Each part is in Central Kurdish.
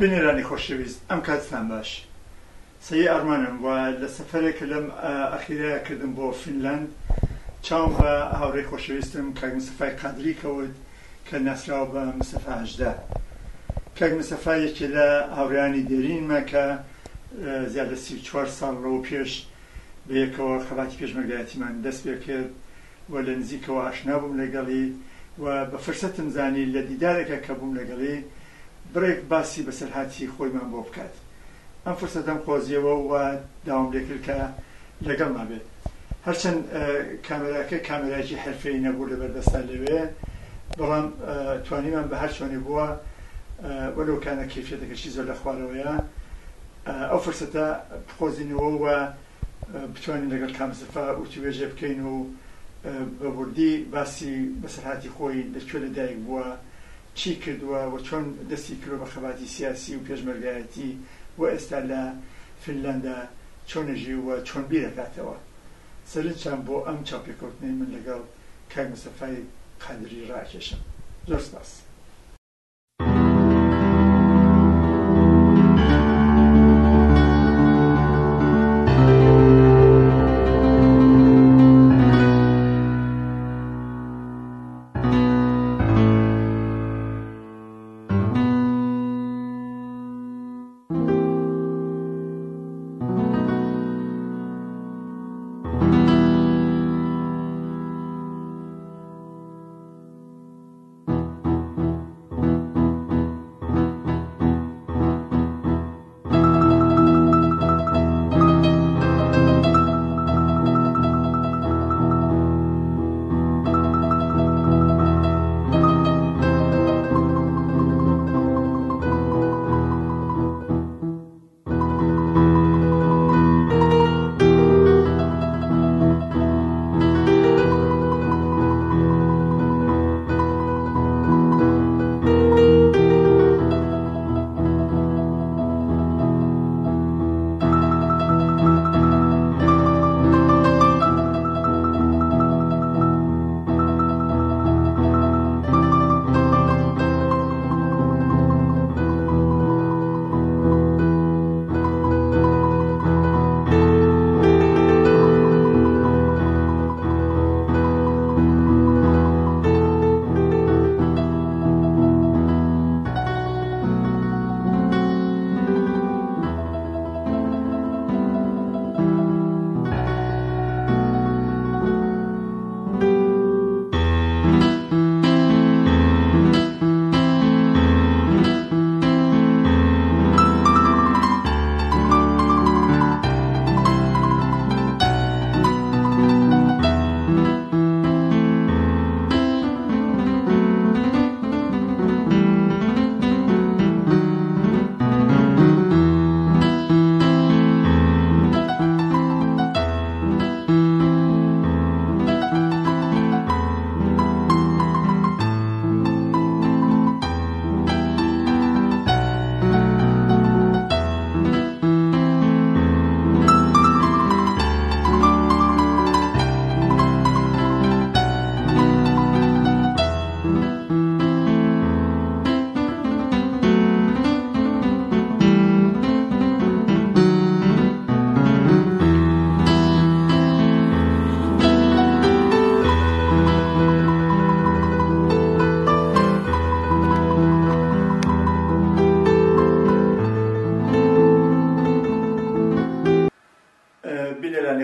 بنێرانی خۆشەویست ئەم کاتتان باش سەیە ئەرمانم وە لە سەفەرێک لەم ئەخیرەیە کردم بۆ فینلاند چاوم بە هاوڕێی خۆشەویستم کاک مستەفای قادری کەوت کە ناسراوە بە مستەفا هەژدە. کاک مستەفا یەکێ لە هاوڕێیانی دێرینمە کە زیاد لە 34 ساڵ ڕەوە پێش بەیەکەوە خەباتی پێشمەرگایەتیمان دەست پێ کرد و لە نزیکەوە ئاشنا بووم لەگەڵی و بە فرسەتم زانی لە دیدارێکە کە بووم لەگەڵی بڕێک باسی بەسەرهاتی خۆیمان بۆ بکات. ئەم فرسەتم خۆزیەوە و داوام لێ کرد کە لەگەڵمان بێت. هەرچەند کامێراکە کامێراکی حرفەیی نەبوو لەبەردەستا لەوێ، بەڵام توانیمان بە هەر چۆنێ بووە وەلو کانە کەیفیەتەکەشی زۆر لە خوارەوەیە ئەو فرسەتە بخۆزینەوە و بتوانین لەگەڵ کاک مستەفا وتیوێژێ بکەین و بەوردی باسی بەسەرهاتی خۆی لەکوێ لەدایک بووە، چی کردووە و چۆن دەستی کردووە بە خەباتی سیاسی و پێشمەرگایەتی و ئێستا لە فینلاندا چۆنەژی و چۆن بیرەکاتەوە. سەرنجام بۆ ئەم چاوپێکەوتنەی من لەگەڵ کاک مستەفای قادری ڕاکێشم. زۆر سپاس.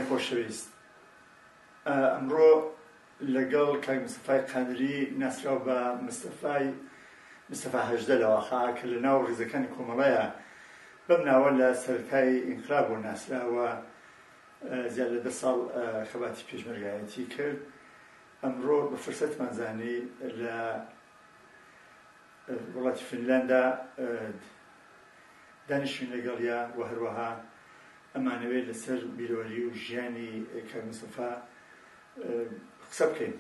خۆشەویست، ئەمڕۆ لەگەڵ کاک مستەفای قادری ناسراو بە مستەفا هەژدە لەواخا کە لە ناو ڕێزەکانی کۆمەڵایە بەم ناوە لە سەرەتای ئینقلاب بۆ ناسراوە، زیاد لە 10 ساڵ خەباتی پێشمەرگایەتی کرد. ئەمڕۆ بە فرسەتمان زانی لە وڵاتی فینلاندا دانیشتین لەگەڵیا و هەروەها ئەمانەوێت لەسەر بیرۆوەری و ژیانی کاک مستەفا قسە بکەین.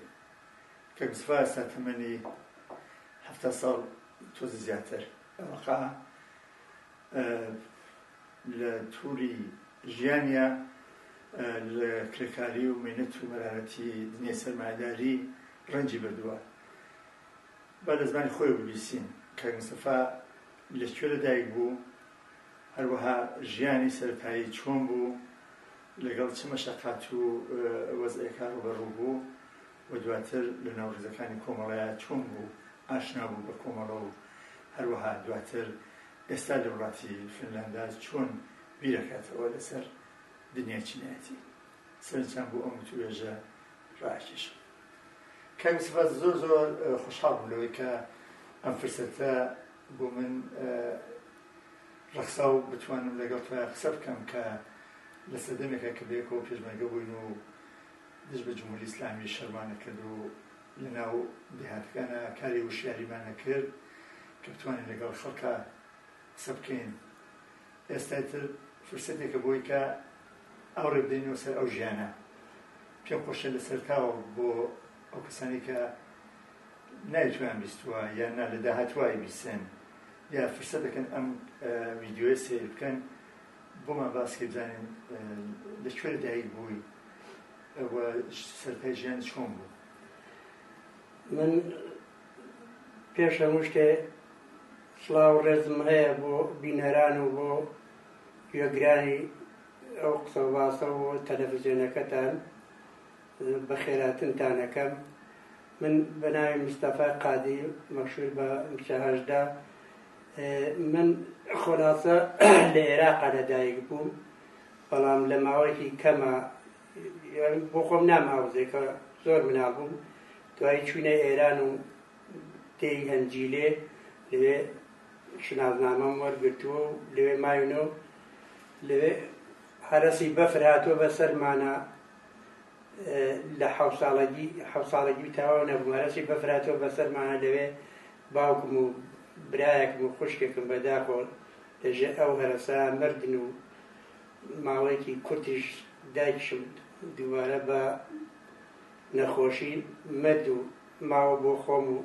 کاک مستەفا ئێستا تەمەنی 70 ساڵ تۆزە زیاتر ئەوەقا لە تووری ژیانیە لە کرێکاری و مێنەت و مەرارەتی دنیای سەرمایەداری ڕەنجی بردووە. با لە زمانی خۆی ببیستین. کاک مستەفا لەکوێ لەدایک بوو، هەروەها ژیانی سەرەتایی چۆن بوو، لەگەڵ چ مەشەقات و وەزعێکا ڕوبەڕوو بوو و دواتر لە ناو ڕێزەکانی کۆمەڵایە چۆن بوو ئاشنا بوو بە کۆمەڵە و هەروەها دواتر ئێستا لە وڵاتی فینلاندا چۆن بیرەکاتەوە لەسەر دنیای چینایەتی. سەرنجام بوو ئەم توێژە ڕاکێشم. کاک سەفات زۆر زۆر خۆشحاڵ بووم لەوەی کە ئەم فرسەتە بۆ من ڕەخسا و بتوانم لەگەڵ تۆ قسە بکەم کە لە سەردەمێکە کە بەیەکەوە پێشمەرگە بووین و دژ بە جمهوری ئیسلامی شەرمانە کرد و لەناو دێهاتەکانە کاری وشیاریمان نەکرد کە بتوانین لەگەڵ خەڵکە قسە بکەین. ئێستا تر فرسەتێکە بۆی کە ئەوڕێ بدەینەوە سەر ئەو ژیانە. پێم خۆشە لەسەر تاوە بۆ ئەو کەسانی کە نایتوان بیستووە یان نا لە داهاتوای بیستن یا فرسەت دەکەن ئەم ڤیدیۆیە سیر بکەن بۆمان باسکە بزانین لەکوێ لەدایک بووی و سەرەتای ژیان چۆن بوو. من پێش هەموو شتێ سڵاو و ڕێزم هەیە بۆ بینەران و بۆ گوێگرانی ئەو قسە و باسە و تەلەڤیزیۆنەکەتان بە خێراتنتان ئەەکەم. من بە ناوی مستەفا قادی مەشهور بە مچەهەژدا. من خۆلاسە لە عێراقا لەدایک بووم، بەڵام لە ماوەیەکی کەمە بۆ خۆم ناماوزێکە زۆر مناڵ بووم. دوایی چوونە ئێران و تێی هەنجیلێ لەوێ شناسنامەم وەرگرتووە و لەوێ ماوینەوە. لەوێ هەرەسی بەفر هاتووە بەسەرمانە لە حەوت ساڵەگی تاوا نەبووم. هەرەسی بەفر هاتووە بەسەرمانە لەوێ باوکم و برایەکم و خوشکێکم بەداخۆ لەژێر ئەو هەرەسا مردن و ماوەیەکی کورتیش دایکشم دووبارە بە نەخۆشی مرد و ماوە بۆ خۆم و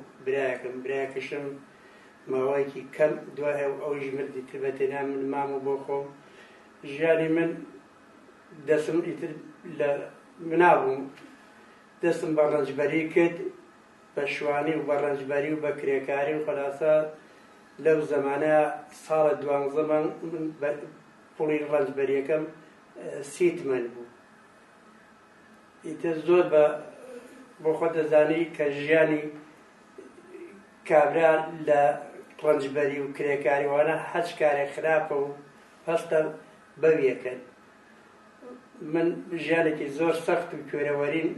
برایەکەشم ماوەیەکی کەم دوای ئەویش مردی تر بەتێنا من مام و بۆ خۆم. ژیانی من دەستم ئیتر لە مناڵ بووم دەستم بە ڕەنجبەری کرد، بە شوانی و بە ڕەنجبەری و بە کرێکاری و خەلاسە لەو زەمانە ساڵە 12 من پوڵی ڕەنجبەریەکەم 30 تمەن بوو. ئیتر زۆر بۆ خۆ دەزانی کە ژیانی کابرا لە ڕەنجبەری و کرێکاری وانە هەچ کارێک خراپە و هەستە بەویەکەن. من ژیانێکی زۆر سەخت و کوێرەوەرین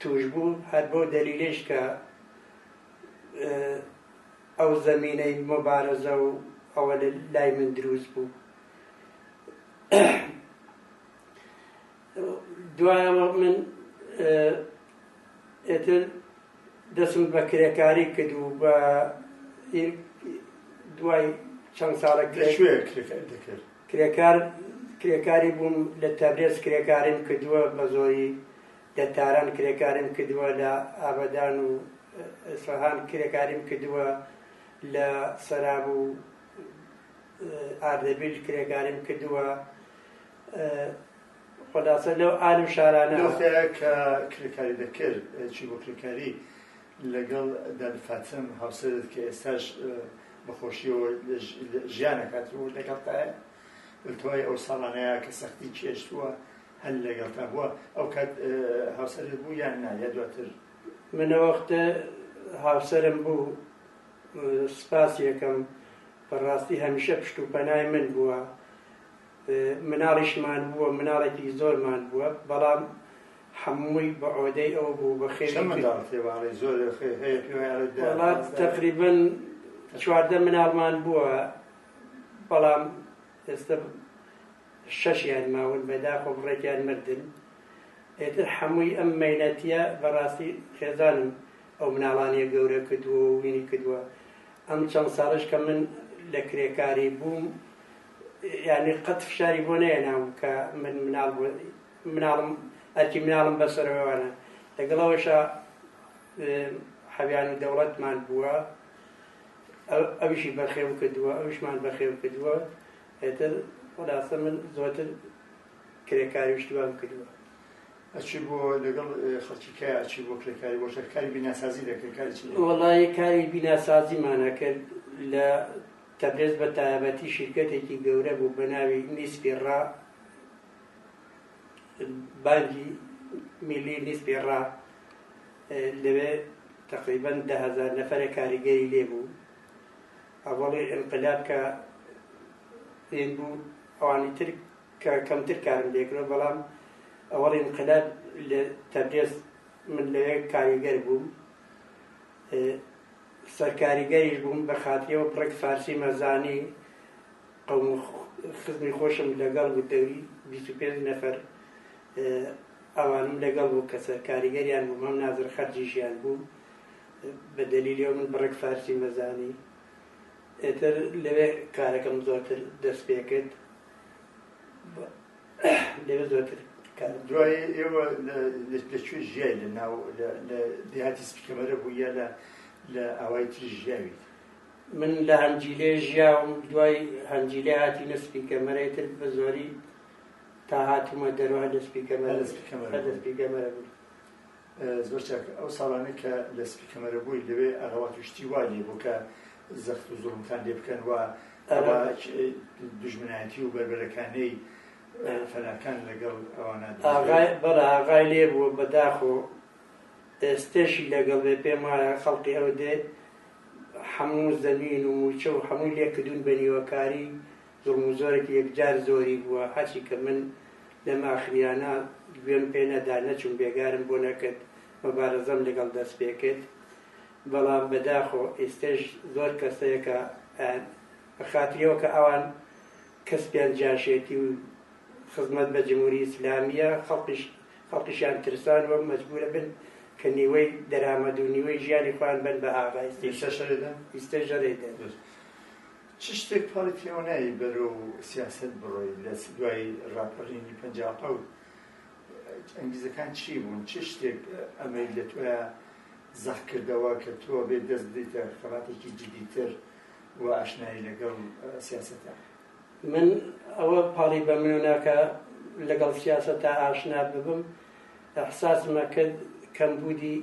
توش بوو، هەر بۆ دەلیلش کە ئەو زەمینەی مبارەزە و ئەوە لای من دروست بوو. دوایەوە من ئێتر دەستم بە کرێکاری کرد و بە دوای چەند ساڵێک کرێکاری بووم. لە تەبرێز کرێکاریم کردووە بە زۆری، لە تاران کرێکاریم کردووە، لە ئابەدان و ئەسفەهان کرێکاریم کردووە، لە سەراب و ئاردەبیل کرێکاریم کردووە. خۆلاسە لەو ئالم شارانە کە کرێکاری دەکرد چی بۆ کرێکاری لەگەڵ دادفاتم هاوسەرت کە ئێستاش بەخۆشیەوە ژیانەکاتەوە لەگەڵتایە توای ئەو ساڵانەیە کە سەختی کێشتووە هەل لەگەڵتا بووە ئەو کات هاوسەرت بوو یان نا یا دواتر؟ منە وەختە هاوسەرم بوو، سپاسی یەکەم بەڕاستی هەمیشە پشت و پەنای من بووە. مناڵیشمان بووە، مناڵێکی زۆرمان بووە، بەڵام هەمووی بە عۆدەی ئەوە بوو بە خێری. وڵات تەقریبەن 14 مناڵمان بووە، بەڵام ئێستا 6یان ماون بەداخۆ بڕێکیان مردن. ئێتر هەمووی ئەم مەینەتیە بەڕاستی خێزانم ئەو مناڵانیە گەورە کردووە و وینی کردووە. ئەم چەند ساڵش کە من لە کرێکاری بووم یعنی قەت فشاری بۆ نەهێنام کە من مناڵم ئەرکی مناڵم بەسەرەوەوانە. لەگەڵەوەشە حەویانی دەوڵەتمان بووە، ئەویشی بەخێو کردووە، ئەویشمان بەخێو کردووە. ئێتر خۆلاسە من زۆرتر کرێکاری شتوام کردووە. ئەچی بۆ لەگەڵ خەڵکی کە ئەچی بۆ کرێکاری بۆ کاری بیناسازی دەکرد کاری چ وەڵای کاری بیناسازیمانە کرد لە تەبرێز بە تایبەتی شیرکەتێکی گەورە بوو بە ناوی نیسپێڕا بانکی میلی نیسپێڕا لەوێ تقریبا 10,000 نەفەرە کاریگەری لێ بوو ئەوەڵی ئینقلاب کە هێن بوو ئەوانی تر کە کەمتر کارم لێکرۆ بەڵام ئەوەڵی ئینقلاب لە تەبرێز من لەوێ کاریگەر بووم سەرکاریگەریش بووم بە خاتریەوە پڕێک فارسی مەزانی قەوم خزمی خۆشم لەگەڵ بوو دەوری 25 نەفەر ئەوانم لەگەڵ بوو کە سەرکاریگەریان بووم هەم نازر خەرجیشیان بوو بە دەلیلەوە من بڕێک فارسی مەزانی ئێتر لەوێ کارەکەم زۆرتر دەست پێ کرد لەوێ زۆرتر دوای ئێوە لەکوێ ژیای لە ناو لە دێهاتی سپیکەمەرە بوو یا لە ئاوای تری ژیاویت من لە هەنجیلێ ژیاوم دوای هەنجیلێ هاتینە سپیکەمەرەتر بە زۆری تا هاتوومە دەرەوە لە سپیکەمەرە بوو زۆر چاکە ئەو ساڵانە کە لە سپیکەمەرە بووی لەوێ ئەغەوات وشتی وایە بۆ کە زەخت و زوڵمتان لێ بکەن و دوژمنایەتی و بەربەرەکانەی فەلاکان لەگەڵ ئەوانە بەڵێ ئاغای لێ بووە بەداخۆ ئێستێشی لەگەڵ بێ پێم وایە خەڵقی ئەو دێ هەموو زەمین و موچە و هەمووی لێکردوون بە نیوەکاری زوڵم و زۆرێکی یەکجار زۆری بووە هەرچی کە من لەم ئاخریانە گوێم پێ نەدا نەچوون بێگارم بۆ نەکرد مەبارەزەم لەگەڵ دەست پێ کرد بەڵام بەداخۆ ئێستێش زۆر کەسەیە کە بە خاتریەوە کە ئەوان کەسپیان جاشێتی و خزمەت بە جمهوری ئیسلامیە خەڵکیشیان ترسانەوە مەجبورە بن کە نیوەی دەرامەد و نیوەی ژیانی خۆیان بن بە ئاغا ئیستێژەرێدەن چ شتێک پاڵی پێوە نایی بەرەو سیاست بڕۆی لە دوای ڕاپەڕینی 50 ئەنگیزەکان چی بوون چ شتێک ئەمەی لە تۆیە زەخ کردەوە کە تۆ بێ دەست بدەیتە خەڵاتێکی جدیتر و ئاشنایی لەگەڵ سیاسەتە من ئەوە پاڵی بە من ناکە لەگەڵ سیاسەتە ئاشنا ببم ئەحساسمە کرد کەمبوودی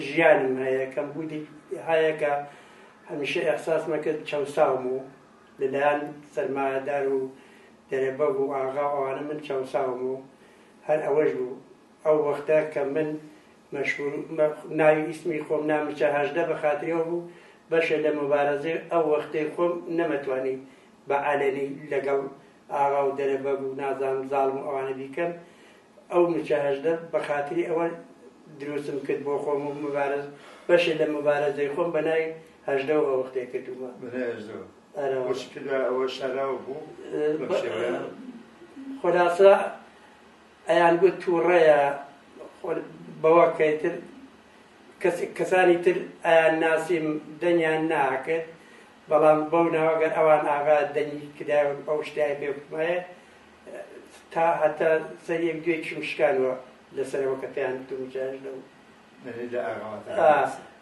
ژیانم هەیە کەمبوودی هەیە کە هەمیشە ئەحساسمە کرد چەوساوم و لەلایەن سەرمایەدار و دەرەبەگ و ئاغا ئەوانە من چەوساوم و هەر ئەوەش بوو ئەو وەختە کە من مەشهور ناوی ئیسمی خۆم نامچە هەژدە بە خاتریەوە بوو بەشە لە مبارەزەی ئەو وەختەی خۆم نەمەتوانی بە عەلەنی لەگەڵ ئاغا و دەرەبەگ و نازانم زاڵم و ئەوانە بیکەم ئەو مچە هەژدە بە خاتری ئەوە دروستم کرد بۆ خۆم و مبارەز بەشە لە مبارەزەی خۆم بە ناوی هەژدە و ئەو وەختەی کردووە ئەوە شاراوە بوو خۆلاسە ئەیان گوت تووڕەیە بەوە کەیتر کەسانی تر ئەیان ناسیم دەنیان ناکرد بەڵام بەو ناوەگەر ئەوان ئاغا دەنی کرداوە ئەو شتای پێ بکمایە تا هەتا سەریەک دوێکیشم شکانوە لەسەرەوە کە پێیان دومجاش لەو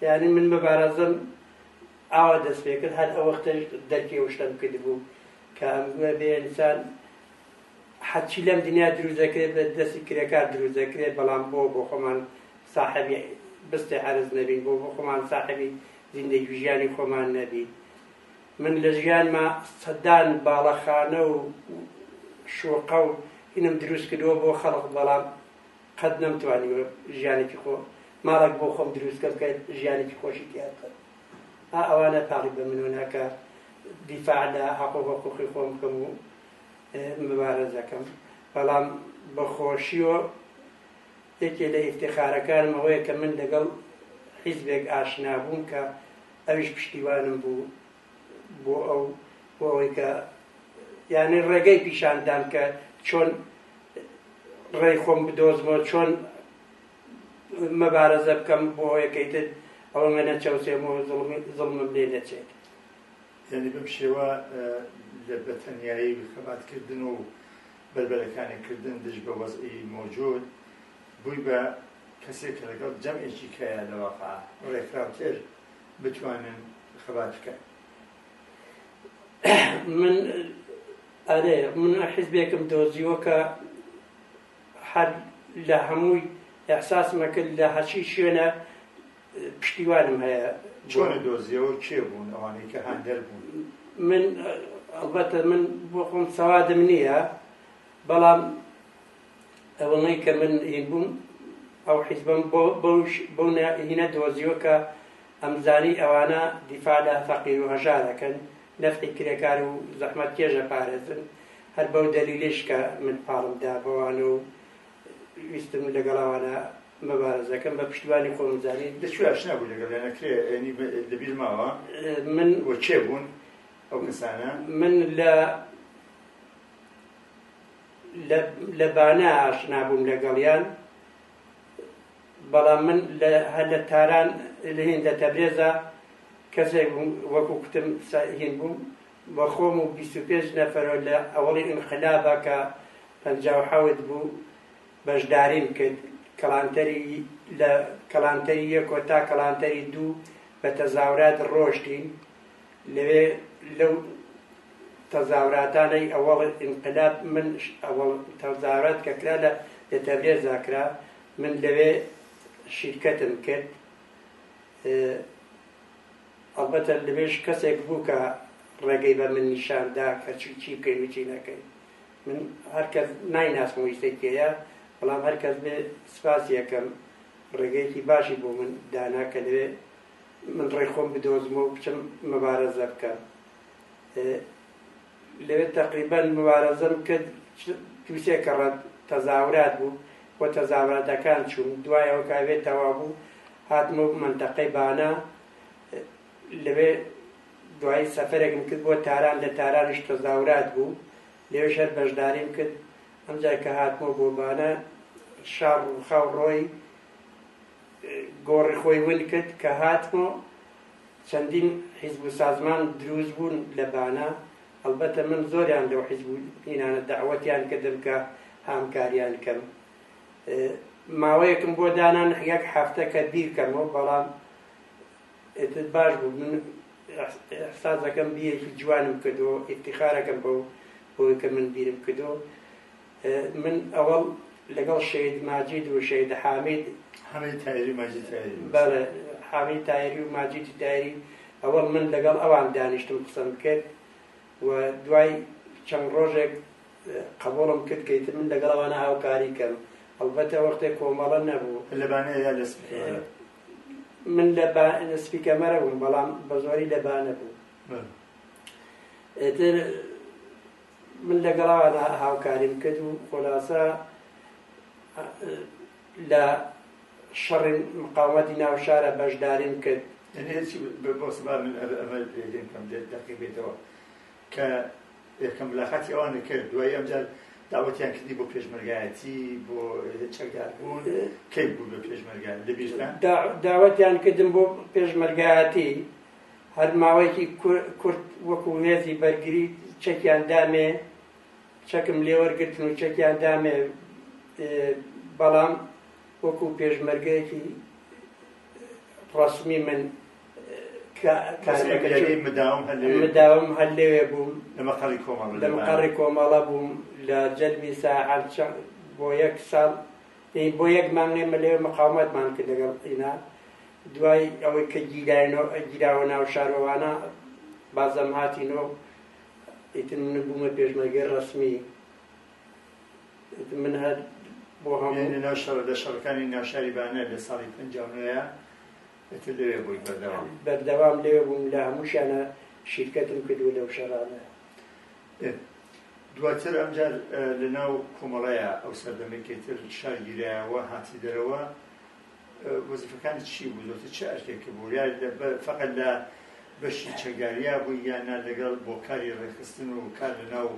یعنی من مەبارەزەم ئاوا دەست پێ کرد هەر ئەو وەختەش دەرکی ئەو شتم کرد بوو کە ئەمگوێ بێ ئینسان حەچی لەم دنیا دروست دەکرێت بە دەستی کرێکار دروست دەکرێت بەڵام بۆ خۆمان ساحەبی بستی عەرز نەبین بۆ خۆمان ساحەبی زیندەگی ژیانی خۆمان نەبین من لە ژیانما سەدان باڵەخانە و شوقە و هینم دروست کردووە بۆ خەڵق بەڵام قەت نەمتوانیوە ژیانێکی خۆ ماڵێک بۆ خۆم دروستکەم کە ژیانێکی خۆشی تیان کەم ئەوانە پاڵی بە منۆ ناکە دیفاع لە حەق و حقوقی خۆم بکەم و مبارەزەکەم بەڵام بەخۆشیوە یەکێ لە ئیفتیخارەکانم ئەوەیە کە من لەگەڵ حیزبێک ئاشنا بووم کە ئەویش پشتیوانم بوو بۆ ئەوەی کە یعنی ڕێگەی پیشاندان کە چۆن ڕێی خۆم بدۆزمەوە چۆن مەبارەزە بکەم بۆ یەکەیتر ئەوە مە نەچەوسێمەوە زڵمم لێ نەچێت یعنی بەم شێوە لە بەتەنیایی خەباتکردن و بەربەرەکانیکردن دژ بە وەزعی مۆجود بووی بە کەسێک کە لەگەڵ جەمعێکی کەیە لەواقع ڕێکراوتر بتوانن خەبات بکەن من حیزبێکم دۆزیوە کە هەر لە هەمووی ئەحساسمە کرد لە هەرچی شوێنە پشتیوانم هەیە. چۆنە دۆزیەوە کێ بوون ئەوانەی کە هەندەر بوون؟ من ئەلبەتە من بۆ خۆم سەوادم نییە، بەڵام ئەوەی کە من هین بووم ئەو حیزبم بۆ هینە دۆزیوە کە ئەمزانی ئەوانە دیفاع لە فەقیر و هەژارەکەن، نەفعی کرێکار و زەحمەت کێژە پارێزن. هەر بەو دەلیلش کە من پاڵمدا بەوانە و ویستم لەگەڵاوانە مەبارەزەکەم بە پشتیوانی خۆم زانین. دەچوی ئاشنا بوو لەگەڵ یانەکرێ ینی لەبیر ماوە من بۆ چێ بوون ئەو کەسانە؟ من لە بانە ئاشنا بووم لەگەڵیان، بەڵام من هەر لە تاران لە هێندە تەبرێزە کەسێک بووم وەکو کوتم هین بووم بە خۆم و 25 نەفەرەوە لە ئەوەڵی ئینقلابە کە 57 بوو بەشداریم کرد. لە کەڵانتەری 1 تا کەڵانتەری 2 بە تەزاورات ڕۆشتین. لەوێ لەو تەزاوراتانەی ئەوەڵ ئینقلاب من ئەوەڵ تەزاورات کە کرا لە تەبرێزا کرا، من لەوێ شیرکەتم کرد. ئەلبەتە لەوێش کەسێک بوو کە ڕێگەی بە من نیشاندا کە چی بکەین و چی نەکەین. من هەر کەس نایناسم ویستەی تێیە، بەڵام هەر کەس بێ سپاسی یەکەم ڕێگەیەکی باشی بۆ من دانا کە لەوێ من ڕێی خۆم بدۆزم و بچم مەبارەزە بکەم. لەوێ تەقریبەن مەبارەزەم کرد تووسێکە تەزاورات بوو بۆ تەزاوراتەکان چوون. دوایەوە کاوێت تەوا بوو هاتمە منتەقەی بانە. لەوێ دوای سەفەرێکم کرد بۆ تاران، لە تارانش تەزاورات بوو، لێوێش هەر بەشداریم کرد. ئەمجار کە هاتمە بۆ بانە شاڕ و خاو ڕۆی گۆڕی خۆی ون کرد کە هاتمە چەندین حیزب و سازمان دروست بوون لە بانە. ئەلبەتە من زۆریان لەو حیزب و ئینانە دەعوەتیان کردم کە هامکاریان کەم. ماوەیەکم بۆ دانان 1 هەفتە کە بیرکەمەوە، بەڵام باش بوو. من ئەحساسەکەم بیەکی جوانم کردەوە، ئیفتیخارەکەم بۆی کە من بیرم کردەوە. من ئەوەڵ لەگەڵ شەید ماجید و شەید حامید بەڵێ حامید تایری و ماجیدی تایری ئەوەڵ من لەگەڵ ئەوان دانیشتم قسەم کرد و دوای چەند ڕۆژێک قبوڵم کرد کەیتر من لەگەڵ ئەوانە هاوکاری کەم. ئەلبەتە وەختێک کۆمەڵە نەبوو. لەبانەیە یا لە سپیکەمەرە؟ من لە سپیکەمەرە بووم، بەڵام بە زۆری لەبانە بوو. من لەگەڵاوانە هاوکاریم کرد و خۆلاسە لە شەڕی مقاومەتی ناو شارە بەشداریم کرد. بۆ سبا من ئەمە لێدێن کەم دەقی بێتەوە کە یەکەم ملاقاتی ئەوانە کرد. دوای ئەمجار داوەتیان کردی بۆ پێشمەرگایەتی بۆ چەکدار بوون؟ کەی بوو بە پێشمەرگای لەبیرتان؟ داوەتیان کردم بۆ پێشمەرگایەتی. هەر ماوەیەکی کورت وەکو هێزی بەرگری چەکیان دامێ، چەکم لێوەرگرتن و چەکیان دامێ، بەڵام وەکو پێشمەرگەیەکی ڕەسمی من مداوم هەر لێوێ بووم. لە مەقەڕی کۆمەڵە بووم لە جەلبی ساحەر بۆ 1 ساڵ، بۆ 1 مانگێمە لێوێ مقاومەتمان کرد لەگەڵ ئینا. دوای ئەوەی کە گیراوە ناو شارەوانە بازەم هاتینەوە، ئیتر من بوومە پێشمەرگەی ڕەسمی. من هەر بۆ هەموو لە شەڕەکانی ناوشاری بانە لە ساڵی 59 لەوێ بووی بەردەوام لێوێ بووم، لە هەمووشیانە شیرکەتم کردووە لەو شەڕانە. دواتر ئەمجار لە ناو کۆمەڵەیە ئەو سەردەمێکێتر شارگیرایەوە هاتی دەرەوە، وەزیفەکانی چی بوو؟ زۆرتر چه ئەرکێکە بوو؟ یا فەقەت لە بەشی چەکداریە بووی یانە لەگەڵ بۆ کاری ڕێکخستن و کار لە ناو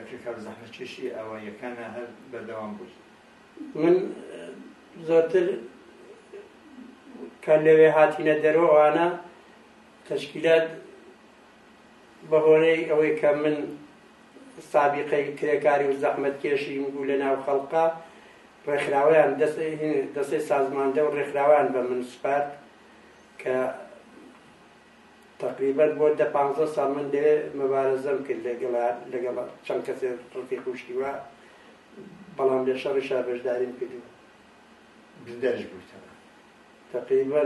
کرێکار و زەحمەتکێشی ئەوەیەکانە هەر بەردەوام بووی؟ من زۆرتر کە لەوێ هاتینە دەرەوە ئەوانە تەشکیلات بەهۆنەی ئەوەی کە من سابقەی کرێکاری و زەحمەتکێشیم بوو لە ناو خەڵقا، ڕێکخراوەیان دەستەی سازماندە و ڕێکخراوەیان بە من سپارد کە تقریبا بۆ 15 ساڵ من لێ مەبارەزەم کرد لەگەڵ چەند کەسێک ڕفیق و شتیوە بەڵام لە شەڕیشا بەشداریم کردووە. بریندارش بوویتەوە؟ تقریباً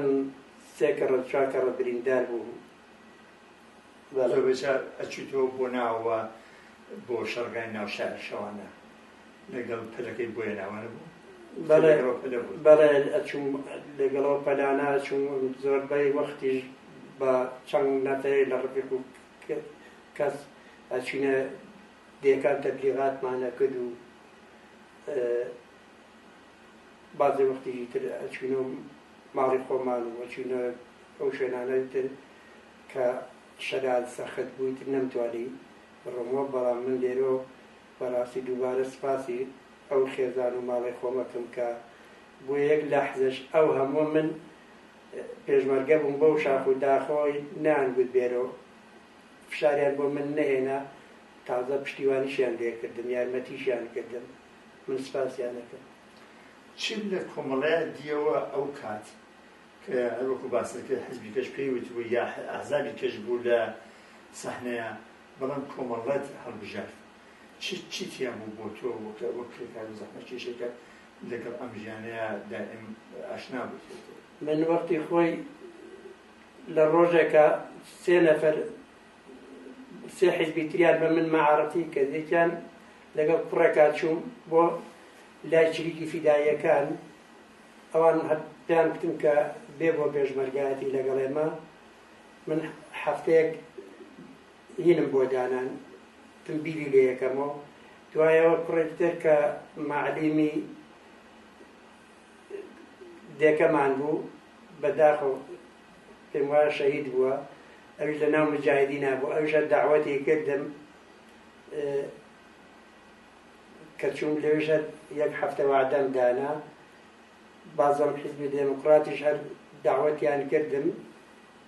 3 کەڕە 4 کەڕە بریندار بوو. زۆربەی ئەچیتەوە بۆ ناوەوە بۆ شەڕگای ناو شار شەوانە لەگەڵ پەلەکەی بۆیە ناوانە بوو؟ بەڵێ ئەچوم لەگەڵەوە پەلانە ئەچوم زۆربەی وەختیش بە چەند نەفەرێک لە ڕفیق و کەس ئەچینە دێکان تەبلیغاتمانە کرد و بازی وەختیشی تر ئەچوینە ماڵی خۆمان و ئەچوینە ئەو شوێنانەی تر کە شەرات سەخت بووی تر نەمتوانی بڕۆمەوە. بەڵام من لێرۆ بەڕاستی دووبارە سپاسی ئەو خێزان و ماڵی خۆمەکەم کە بۆ یەک لەحزەش ئەو هەموو من پێشمەرگە بووم بەو شاخ و داخۆی نانگوت بێرەوە فشاریان بۆ من نەهێنا تازە پشتیوانیشیان لێ کردم یارمەتیشیان کردم من سپاسیانەکەم. چیم لە کۆمەڵایە دیەوە ئەو کات کە هەروەکو باسەکە حزبی کەش پێی وت بوو یا ئازابی کەش بوو لە سەحنەیە بەڵام کۆمەڵەت هەڵبژارد چیتیان بوو بۆ تۆ وەک کار و زەحمەت کێشێکە لەگەڵ ئەم ژیانەیە دائیم ئاشنا بوویت؟ من وەختی خۆی لە ڕۆژێکە 3 نەفەر 3 حیزبی تریان بە من مەعارەتی کە یەکیان لەگەڵ کوڕێکا چووم بۆ لای چریکی فیداییەکان ئەوان پێیان گوتم کە بێ بۆ پێشمەرگایەتی لەگەڵ ئێمە. من هەفتەیەک هینم بۆ دانان تم بیری لێ یەکەمەوە. دوایەوە کوڕێک تر کە معلیمی دێکەمان بوو بەداخەوە پێم وایە شەهید بووە، ئەوش لە ناو مجاهیدینا بوو. ئەوشە داوەتی کردم کە چوم لێوشە 1 هەفتە وعدەم دانا. بازم حیزبی دموکراتیش هەر داوەتیان کردم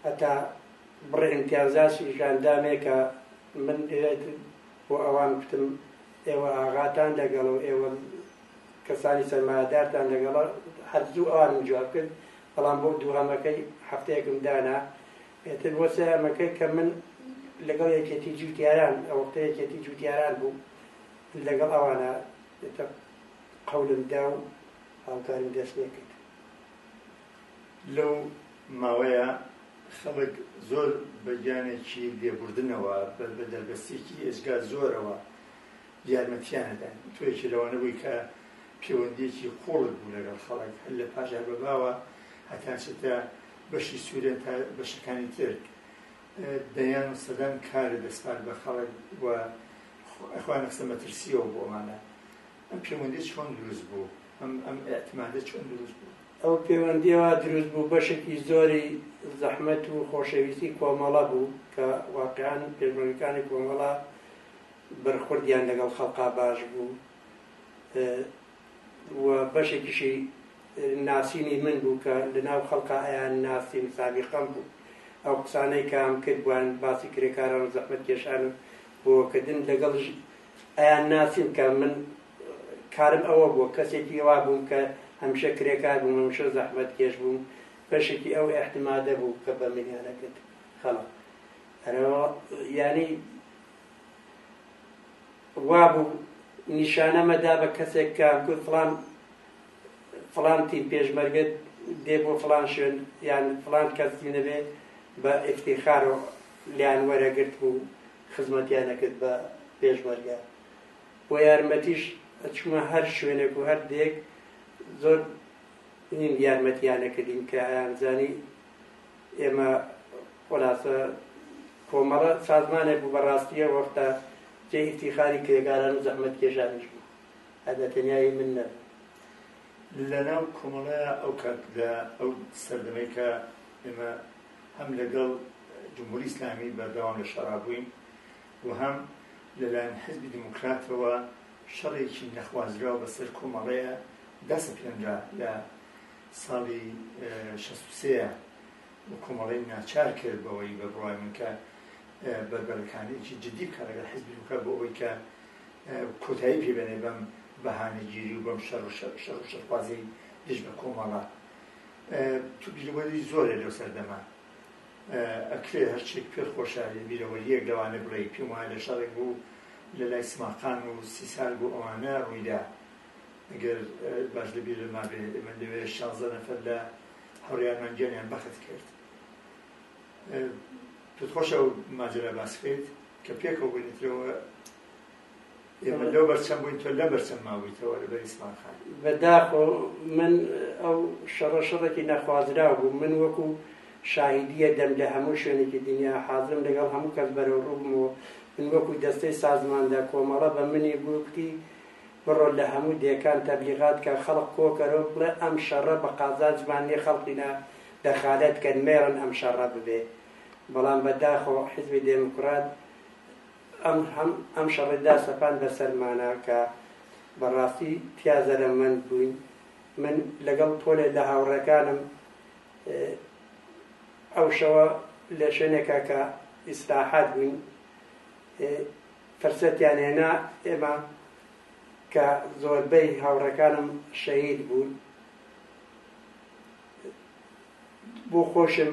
هەتا بڕ ئیمتیازاتی ژاندامێ کە من بۆ ئەوان گوتم ئێوە ئاغاتان لەگەڵ و ئێوە کەسانی سەرمایەدارتان لەگەڵە هەرزوو ئەوانم جواب کرد. بەڵام بۆ دووهەمەکەی هەفتەیەکم دانا ئێتر بۆ سەیەمەکەی کە من لەگەڵ یەکێتی جوتیاران ئەو وەختە یەکێتی جوتیاران بوو لەگەڵ ئەوانە قەولم دا و هاوکاریم دەست پێ کرد. لەو ماوەیە خەڵک زۆر بەگیانێکی لێبوردنەوە بە دەربەستێکی ئێزگا زۆرەوە یارمەتیانەدان. تۆیەکی لەوانە بووی کە پەیوەندیەکی قوڵت بوو لەگەڵ خەڵک هەر لە پاژار بەباوە هەتا چێتە بەشی سوورێن تا بەشەکانی تر دەیان و سەدان کارە دەستپار بە خەڵک و ئەخوان قسە مەترسیەوە بۆمانە. ئەم پەیوەندی چۆن دروست بوو؟ ئەم ئێعتمادە چۆن دروست بوو؟ ئەو پەیوەندیەوە دروست بوو بەشێکی زۆری زەحمەت و خۆشەویستی کۆمەڵە بوو کە واقعان پێشمەرگەکانی کۆمەڵە بەرخوردیان لەگەڵ خەڵقا باش بوو و بەشێکیشی ناسینی من بوو کە لەناو خەڵقا ئەیان ناسیم سابقەم بوو. ئەو قسانەی کە ئەم کرد بووان باسی کرێکاران و زەحمەت کێشان و بۆکردن لەگەڵ ئەیان ناسیم کە من کارم ئەوە بووە کەسێکی ئەوە بووم کە هەمیشە کرێکار بووم هەمیشە زەحمەت کێش بووم. بەشێکی ئەو ئێحتیمادە بوو کە بە منیانە کرد خەڵق هەرەوە یعنی وا بوو نیشانەمەدا بە کەسێک کە گوت فڵان تیم پێشمەرگەت دێ بۆ فڵان شوێن یان فڵان کەسی نەبێ بە ئیفتیخار و لیان وەرەگرت بوو خزمەتیانە کرد بە پێشمەرگە. بۆ یارمەتیش ئەچمە هەر شوێنێک و هەر دێک زۆر نیم یارمەتیانە کردین کە ئەیانزانی ئێمە خۆلاسە کۆمەڵە سازمانێک بوو بەڕاستیە وەختە جێ ئیفتیخاری کرێکاران و زەحمەت کێشانیش بوو هەدە تەنیایی من نەبوو. لەناو کۆمەڵایە ئەو کات لە ئەو سەردەمەی کە ئێمە هەم لەگەڵ جمهوری ئیسلامی بەردەوام لە شەڕا بووین و هەم لەلایەن حیزبی دموکراتەوە شەڕێکی نەخوازراوە بەسەر کۆمەڵەیە دەسەپێنرا لە ساڵی 63 و کۆمەڵەی ناچار کرد بەوەی بە بڕای من کە بەربەرەکانێکی جدی بکات لەگەڵ حیزبی دموکرات بۆ ئەوەی کە کۆتایی پێبێنێ بەم بەهانەگیری و بەم شەڕ و شەڕخوازی دژ بە کۆمەڵە. تو بیرەوەری زۆرە لەو سەردەما ئەکرێ هەرچێک پێت خۆشە بیرەوەریەک لەوانە بڵێ پێم وایە لە شەڕێک بوو لە لای سماقان و سی سال بوو ئەوانە ڕوویدا ئەگەر باش لەبیر ما بێ ئێمە لەوێ 16 نەفەر لە هەوڕیانمان گیانیان بەخت کرد پێت خۆشە و ماجرا باس بکەیت کە پێکەوە بووینیترەوە ئێمە لەو بەرچەم بووین تۆ لە بەرچەم ماوەیتەوە لەبەر ئیسماعیل بەداخۆ من ئەو شەڕەشەڕێکی نەخوازرا بوو من وەکو شاهیدیە دەم لە هەموو شوێنێکی دنیا حاضرم لەگەڵ هەموو کەس بەرەو ڕووبمەوە من وەکو دەستەی سازماندا کۆمەڵە بە منی بووکتی بڕۆ لە هەموو دێکان تەبلیغات کە خەڵق کۆکەرەوە بڵێ ئەم شەڕە بە قازان زمانی خەڵقینا دەخالەت کە مێڕن ئەم شەڕە ببێ بەڵام بەداخۆ حیزبی دێموکرات ئەم شەڕێدا سەپان بەسەرمانە کە بەڕاستی پیازەرەمەند بووین من لەگەڵ تۆلێ لە هاوڕەکانم ئەو شەوە لە شوێنێکە کە ئیسلاحات بووین فەرسەتیان هێنا ئێمە کە زۆربەی هاوڕەکانم شەهید بوون بۆ خۆشم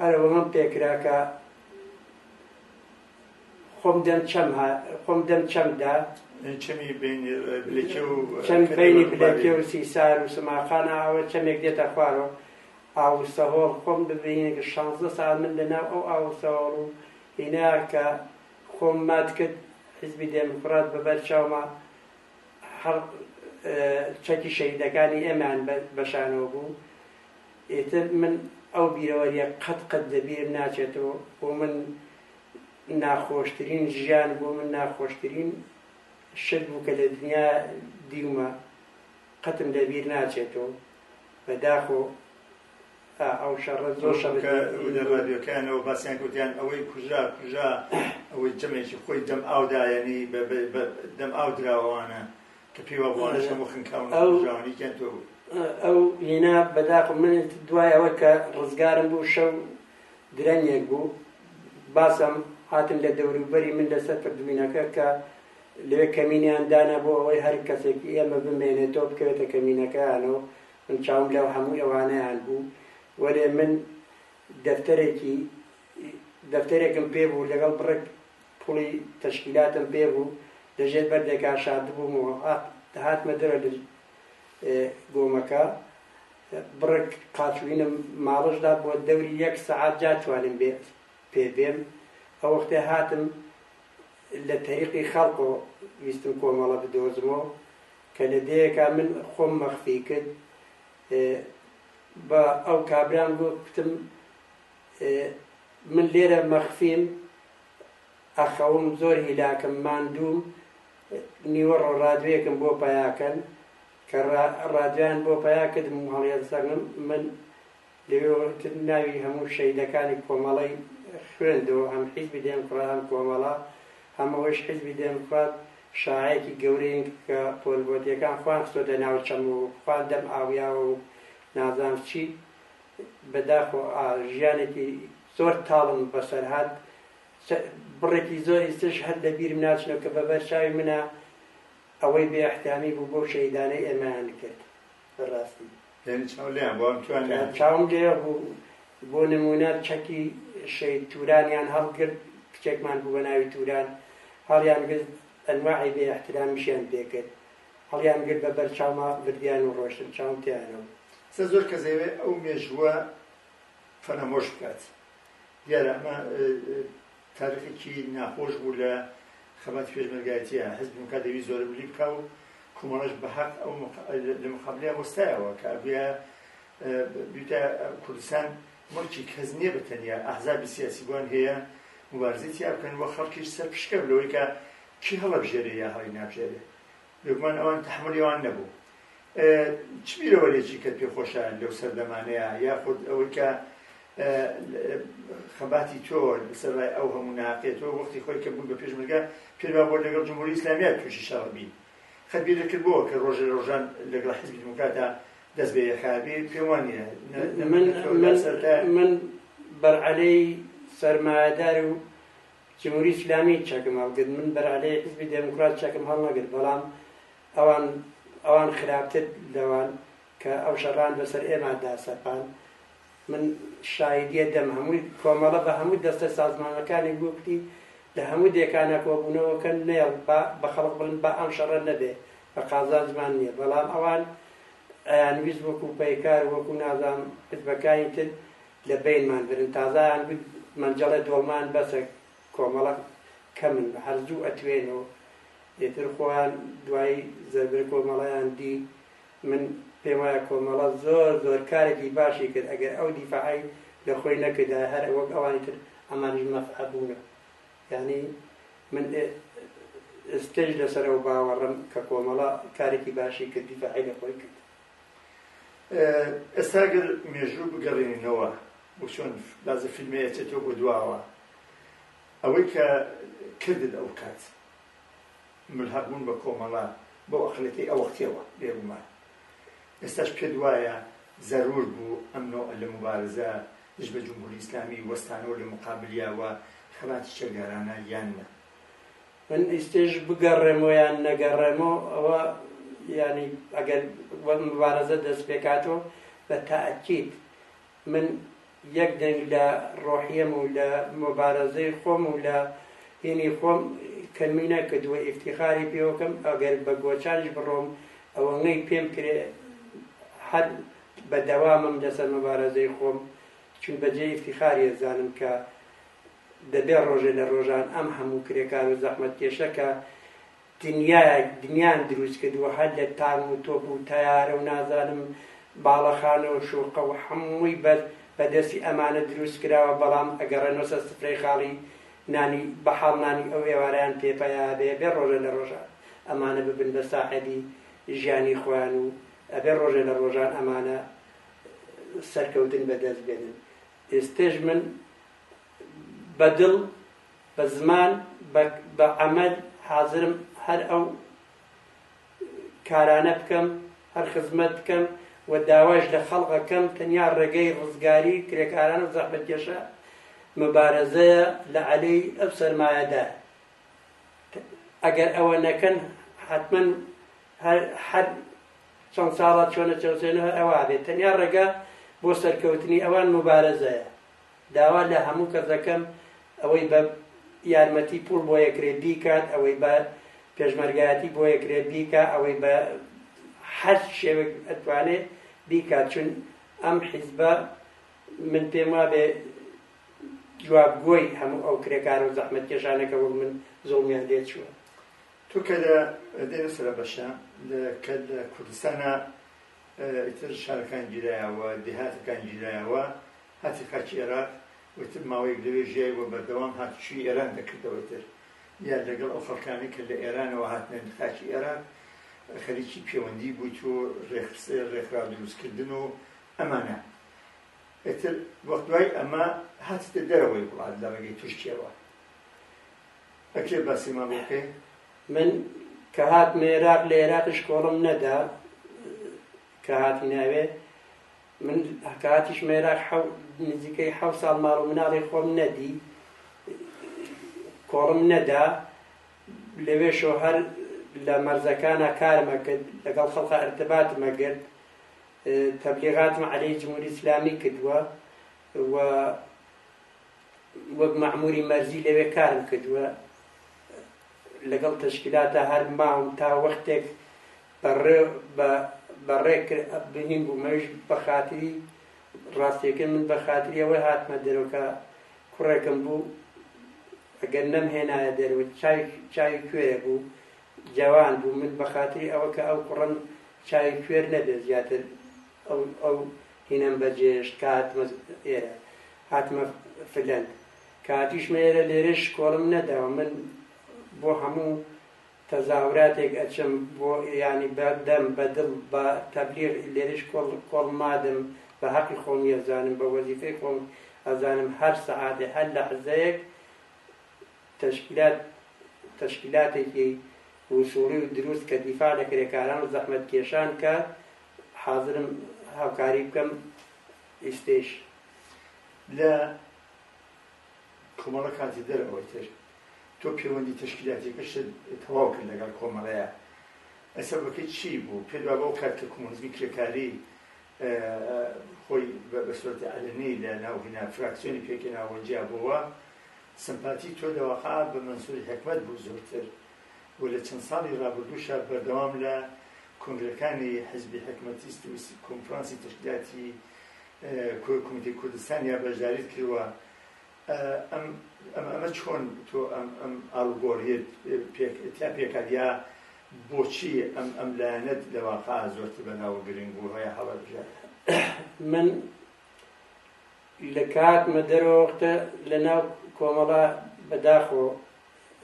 هەروەمەم پێکرا کە خۆم دەم چەمدا چەمی بینی بلەکێ و سیسار و سماقانە ئەوە چەمێک دێتە خوارەوە ئاوسەهۆڵ خۆم ببینێ کە 16 ساڵ من لەناو ئەو ئاوسەهۆڵ و هینا کە خۆم مات کرد حیزبی دێموکرات بەبەر چاومە هەر چەکی شەهیدەکانی ئێمان بەشانەوە بوو ئێتر من ئەو بیرەوەریە قەت دەبیر ناچێتەوە بۆ من ناخۆشترین ژیان بۆ من ناخۆشترین شت بوو کە لە دنیا دیومە قەتم لەبیر ناچێتەوە بەداخۆ ئەو شەڕە زۆر لە ڕادیۆکانەوە باسییان گوتیان ئەوەی کوژا ئەوەی جەمێکی خۆی دەم ئاودا یعنی دەم ئاو دراوەوانە کە پێوە بوانەش هەموو خنکاوژاوانیکیان تۆ بوو ئەو هینا بەداخۆ من دوای ئەوە کە ڕزگارم بوو شەو درەنگێک بوو باسم هاتن لە دەوروبەری من لەسەر کردوینەکە کە لەوێ کەمینیان دانا بۆ ئەوەی هەر کەسێکی ئێمە بمێنێتەوە بکەوێتە کەمینەکەیانەوە من چاوم لەو هەموو ئەوانەیان بوو وەرێ من دەفتەرێکم پێ بوو لەگەڵ بڕێک پوڵی تەشکیلاتم پێ بوو لەژێر بەردێکا شاد بوومەوە هاتمە دەرە لە گۆمەکە بڕێک قاچوینم ماڵشدا بۆ دەوری 1 سەعات جا توانم پێ بێم ئەو وەختێ هاتم لە تەریقی خەڵقۆ ویستم کۆمەڵە بدۆزمەوە کە لە دەیەکا من خۆم مەخفی کرد بە ئەو کابرام گوتم من لێرە مەخفیم ئەخەوم زۆر هیلاکم ماندووم نیوەڕۆ ڕادوێکم بۆ پەیاکەن کە ڕادویان بۆ پەیا کردم و هەڵیەسەرم من لەوێ ناوی هەموو شەیدەکانی کۆمەڵەی خوێندەوە هەم حیزبی دێموکرات هەم کۆمەڵە هەمەوەش حیزبی دێموکرات شایەکی گەورەیە کە پۆلبۆتیەکان خوان خستۆتە ناو چەم و خوان دەم ئاویاوە و نازانم چی بەداخۆ ژیانێکی زۆر تاڵم بەسەر هات بڕێکی زۆر ئێستش هەر لەبیرم ناچنەوە کە بەبەرچاوی منە ئەوەی بێ احتیامی بوو بۆ شەیدانەی ئێمەیان کرد بەڕاستی چاوم لێ بوو بۆ نمونە چەکی شەید تورانیان هەڵگرت کچێکمان بوو بە ناوی توران هەڵیان گرت ئەنواعی بێ احترامیشیان پێکرد هەڵیان گرت بەبەر چاومە بردیان و ڕۆشتن چاوم تیانەوە زۆر کەسەوێ ئەو مێژووە فەرەمۆش بکات دیارە ئەمە تاریخێکی ناخۆش بوو لە خەبات پێشمەرگایەتیە حیزب دێموکرات دەوی زۆر بلی بکە و کۆمەڵەش بەحەق ئەو لە مقابلەیە وەستایەوە کە ئەبووە بیتە کوردستان مڵکی کەس نییە بەتەنیا ئەحزابی سیاسی بووان هەیە مبارزەی تیا بکەن وە خەڵکیش سەر پشکە لەوەی کە کی هەڵەبژێرێ یا هەڵی نابژێرێ بێگومان ئەوان تەحمولیەوان نەبوو چ بیرەوەرێکی کە پێخۆشە لەو سەردەمانەیە یاخود ئەوەی کە خەباتی تۆ لەسەرای ئەو هەموو ناقێتەوە وەختی خۆی کە بوون بە پێشمەرگە پێروا بۆ لەگەڵ جمهوری ئیسلامیە تووشی شەڕ بین خەت بیر دەکردبەوە کە ڕۆژان لەگەڵ حیزبی دێموکراتە دەست بە یەخابی پێم وانە من بەرعەلەی سەرمایەدار و جمهوری ئیسلامی چەکم هەڵگرت من بەرعەلەی حیزبی دێموکرات چەکم هەڵ نەگرت بەڵام ئەوان خراپتر لەوان کە ئەو شەڕان بەسەر ئێمەدا سەپان من شایدیە دەم هەمووی کۆمەڵە بە هەموو دەستە سازمانەکانی گوتی لە هەموو دێکانە کۆبوونەوەکە نێڵ بە خەڵق بڵن بە ئەم شەڕە نەبێ بە قازان زمان نییە، بەڵام ئەوان ئەیانویست وەکو پەیکار وەکو نازام حزبەکانی تر لە بینمان برن، تازایان مەنجەڵە دۆڵمان بەسە کۆمەڵە کەمن هەرزوو ئەتوێنەوە لێتر خۆیان دوایی زەربر کۆمەڵەیان دی. من پێم وایە کۆمەڵە زۆر زۆر کارێکی باشی کرد ئەگەر ئەو دیفاعی لە خۆی نەکردا هەر وەک ئەوانی تر ئەمانیش مەفعە بوونە. یعنی من ئێستش لەسەر ئەو باوەڕم کە کۆمەڵە کارێکی باشی کرد دیفاعی لە خۆی کرد. ئێستا ئەگەر مێژوو بگەڕێنینەوە بۆ چۆن بازە فیلمەیەچێتەوە بۆ دواوە ئەوەی کە کردت ئەو کات ملحەقبوون بە کۆمەڵە بۆ ئەقلەتی ئەو وەختیەوە بێگومان ئێستاش پێت وایە زەرور بوو ئەم نۆع لە مبارزە دژ بە جمهوری ئیسلامی وەستانەوە لە مقابلیاوە خەڵاتی چەکدارانە یان نە؟ من ئیستێژ بگەڕێمەوە یان نەگەڕێمەوە ئەوە یعنی ئەگەر مبارزە دەست پێکاتەوە بە تاکید من یەک دەنگ لە ڕۆحیەم و لە مبارزەی خۆم و لە هینی خۆم کەمی نەکردووە ئیفتیخاری پێوەکەم ئەگەر بە گۆچانیش بڕۆم ئەوەنەی پێم کرێ هەر بەدەوامم لەسەر مبارزەی خۆم چون بەجێ ئیفتیخاری ئەزانم کە دەبێ ڕۆژێ لە ڕۆژان ئەم هەموو کرێکار و زەحمەتکێشە کە دنیایان دروست کردووە هەر لە تام و تۆپ و تەیارە و نازانم باڵەخانە و شوقە و هەمووی بەدەستی ئەمانە دروست کراوە، بەڵام ئەگەڕێنەوە سەر سفرەی خاڵی نانی بەحاڵ نانی ئەو ئێوارەیان پێپەیە بێ ڕۆژێ لە ڕۆژان ئەمانە ببن بە ساحەبی ژیانی خۆیان و ئەبێ ڕۆژێ لە ڕۆژان ئەمانە سەرکەوتن بەدەست بێنن. ئێستێژ من بەدڵ بە زمان بە عەمەل حازرم هەر ئەو کارانە بکەم، هەر خزمەت بکەم و داواش لە خەڵقەکەم تەنیا ڕێگەی ڕزگاری کرێکاران و زەحمەتکێشە مبارزەیە لە عەلەی ئەو سەرمایەدار. ئەگەر ئەوە نەکەن حتمما هەر چەند ساڵات چۆنە چەوسێنەوە ئەوە بێت، تەنیا ڕێگە بۆ سەرکەوتنی ئەوان مبارزەیە. داوا لە هەموو کەسەکەم ئەوەی بە یارمەتی پوڵ بۆ یەکرێ بیکات، ئەوەی بە پێشمەرگایەتی بۆ یەکرێ بیکە، ئەوەی بە هەر شێوەیەک ئەتوانێت بیکات، چون ئەم حیزبە من پێم وابێ جوابگۆی هەموو ئەو کرێکار و زەحمەتکێشانەکە وەک من زۆڵمیان لێ چووە. تۆ کە لە دێنە سەرە بەشە کە لە کوردستانە ئیتر شارەکان گیرایەوە دێهاتەکان گیرایەوە هاتی خاکی عێراق وتر ماوەیەک لەوێ ژیایەوە بەردەوام هاتوچووی ئێران دەکردەوە تر یان لەگەڵ ئەو خەڵکانی کە لە ئێرانەوە هاتنە خاکی عێراق خەریکی پەیوەندی بوویت و ڕێکخرا دروستکردن و ئەمانە ئیتر وەک دوای ئەمە هاتتە دەرەوەی وڵات لە ڕێگەی توشکیەوە ئەکرێ باسی ما بۆ بکەی؟ من کە هاتمە عێراق لە عێراقش کۆڵم نەدا کە هاتی ناوێ من کە هاتیشمە عێراق نزیکەی 7 ساڵ ماڵ و مناڵی خۆم نەدی کۆڵم نەدا لەوێشەوە هەر لە مەرزەکانە کارمە کرد لەگەڵ خەڵقە ئەرتباتمە گرت تەبلیغاتم عەلەی جمهوری ئیسلامی کردووە و وەک مەعموری مەرزی لەوێ کارم کردووە لەگەڵ تەشکیلاتە هەر ماوم تا وەختێک بەڕێک بهین بوومەش بە خاتری ڕاستیەکە من بە خاتری ئەوەی هاتمە دەرەوە کە کوڕێکم بوو ئەگەر نەمهێنایە دەرەوە چاوی کوێرە بوو جوان بوو من بە خاتری ئەوە کە ئەو کوڕم چاوی کوێر نەبێت زیاتر ئەو هینەم بەجێش کە هاتمە فلەند کە هاتیشمە ئێرە لێرەش کۆڵم نەداوە من بۆ هەموو تەزاوراتێک ئەچم بۆ ینی بەدەم بەدڵ بە تەبلیغ لێرەش کۆڵ مادم بە حەقی خۆمی ئەزانم بە وەزیفەی خۆم ئەزانم هەر سەعاتێ هەر لەحزەیەک تەشکیلاتێکی وسوڵی و دروست کە دیفاع لە کرێکاران و زەحمەتکێشان کە حازرم هاوکاری بکەم ئیستێش لە کۆمەڵە کاتی دەرەوەی تر تۆ پەیوەندی تەشکیلاتێکەشت تەواو کرد لەگەڵ کۆمەڵەیە ئەسەبەکەی چی بوو؟ پێت وابە ئەو کات کە کۆمۆنیزمی کرێکاری خۆی بە سۆرەتی عەلەنی لە ناوهێنا فراکسیۆنی پێکێناوە جیابەوە سمپاتی تۆ دەواقع بە مەنسووری حکمەت بوو زۆرتر و لە چەند ساڵی ڕابردووشە بەردەوام لە کۆنگرەکانی حزبی حکمەتیست و کۆنفرانسی تشکیلاتی کۆمیتەی کوردستان یا بەشداریت کردووە. ئەمە چۆن تۆ ئەم ئاڵوگۆڕیت تا پێکات یا بۆچی ئەم لایەنەت لەواقع زۆرتر بەناوە گرنگ بوو هەیە هەڵەبژات؟ من لە کاتمە دەرەوەختە لەناو کۆمەڵا بەداخۆ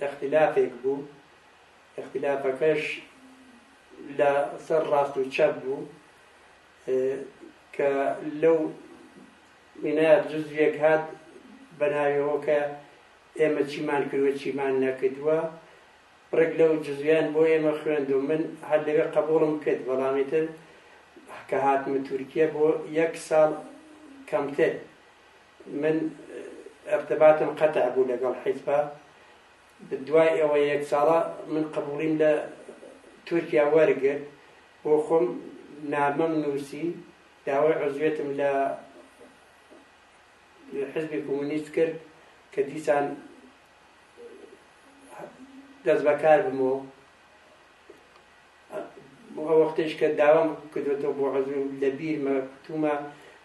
اختلافێک بوو، اختلافەکەش لە سەر ڕاست و چەپ بوو کە لەو وینایە جزوێک هات بەناویەوە کە ئێمە چیمان کردووە چیمان نەکردووە، ڕێک لەو جزویان بۆ ئێمە خوێند و من هەر لەوێ قبوڵم کرد، بەڵامی تر کە هاتمە تورکیە بۆ 1 ساڵ کەمتر من ارتباطم قەتع بوو لەگەڵ حیزبە. دوای ئەوە 1 ساڵە من قبوڵیم لە تورکیا وەرگرت، بۆ خۆم نامەم نووسی، داوای عزوێتم لە حزبی کۆمونیست کرد کە دیسان دەست بەکار بمەوە. ئەو وەختەش کە داوام کردوێتەوە بۆ عزوێم لە بیرمە کتومە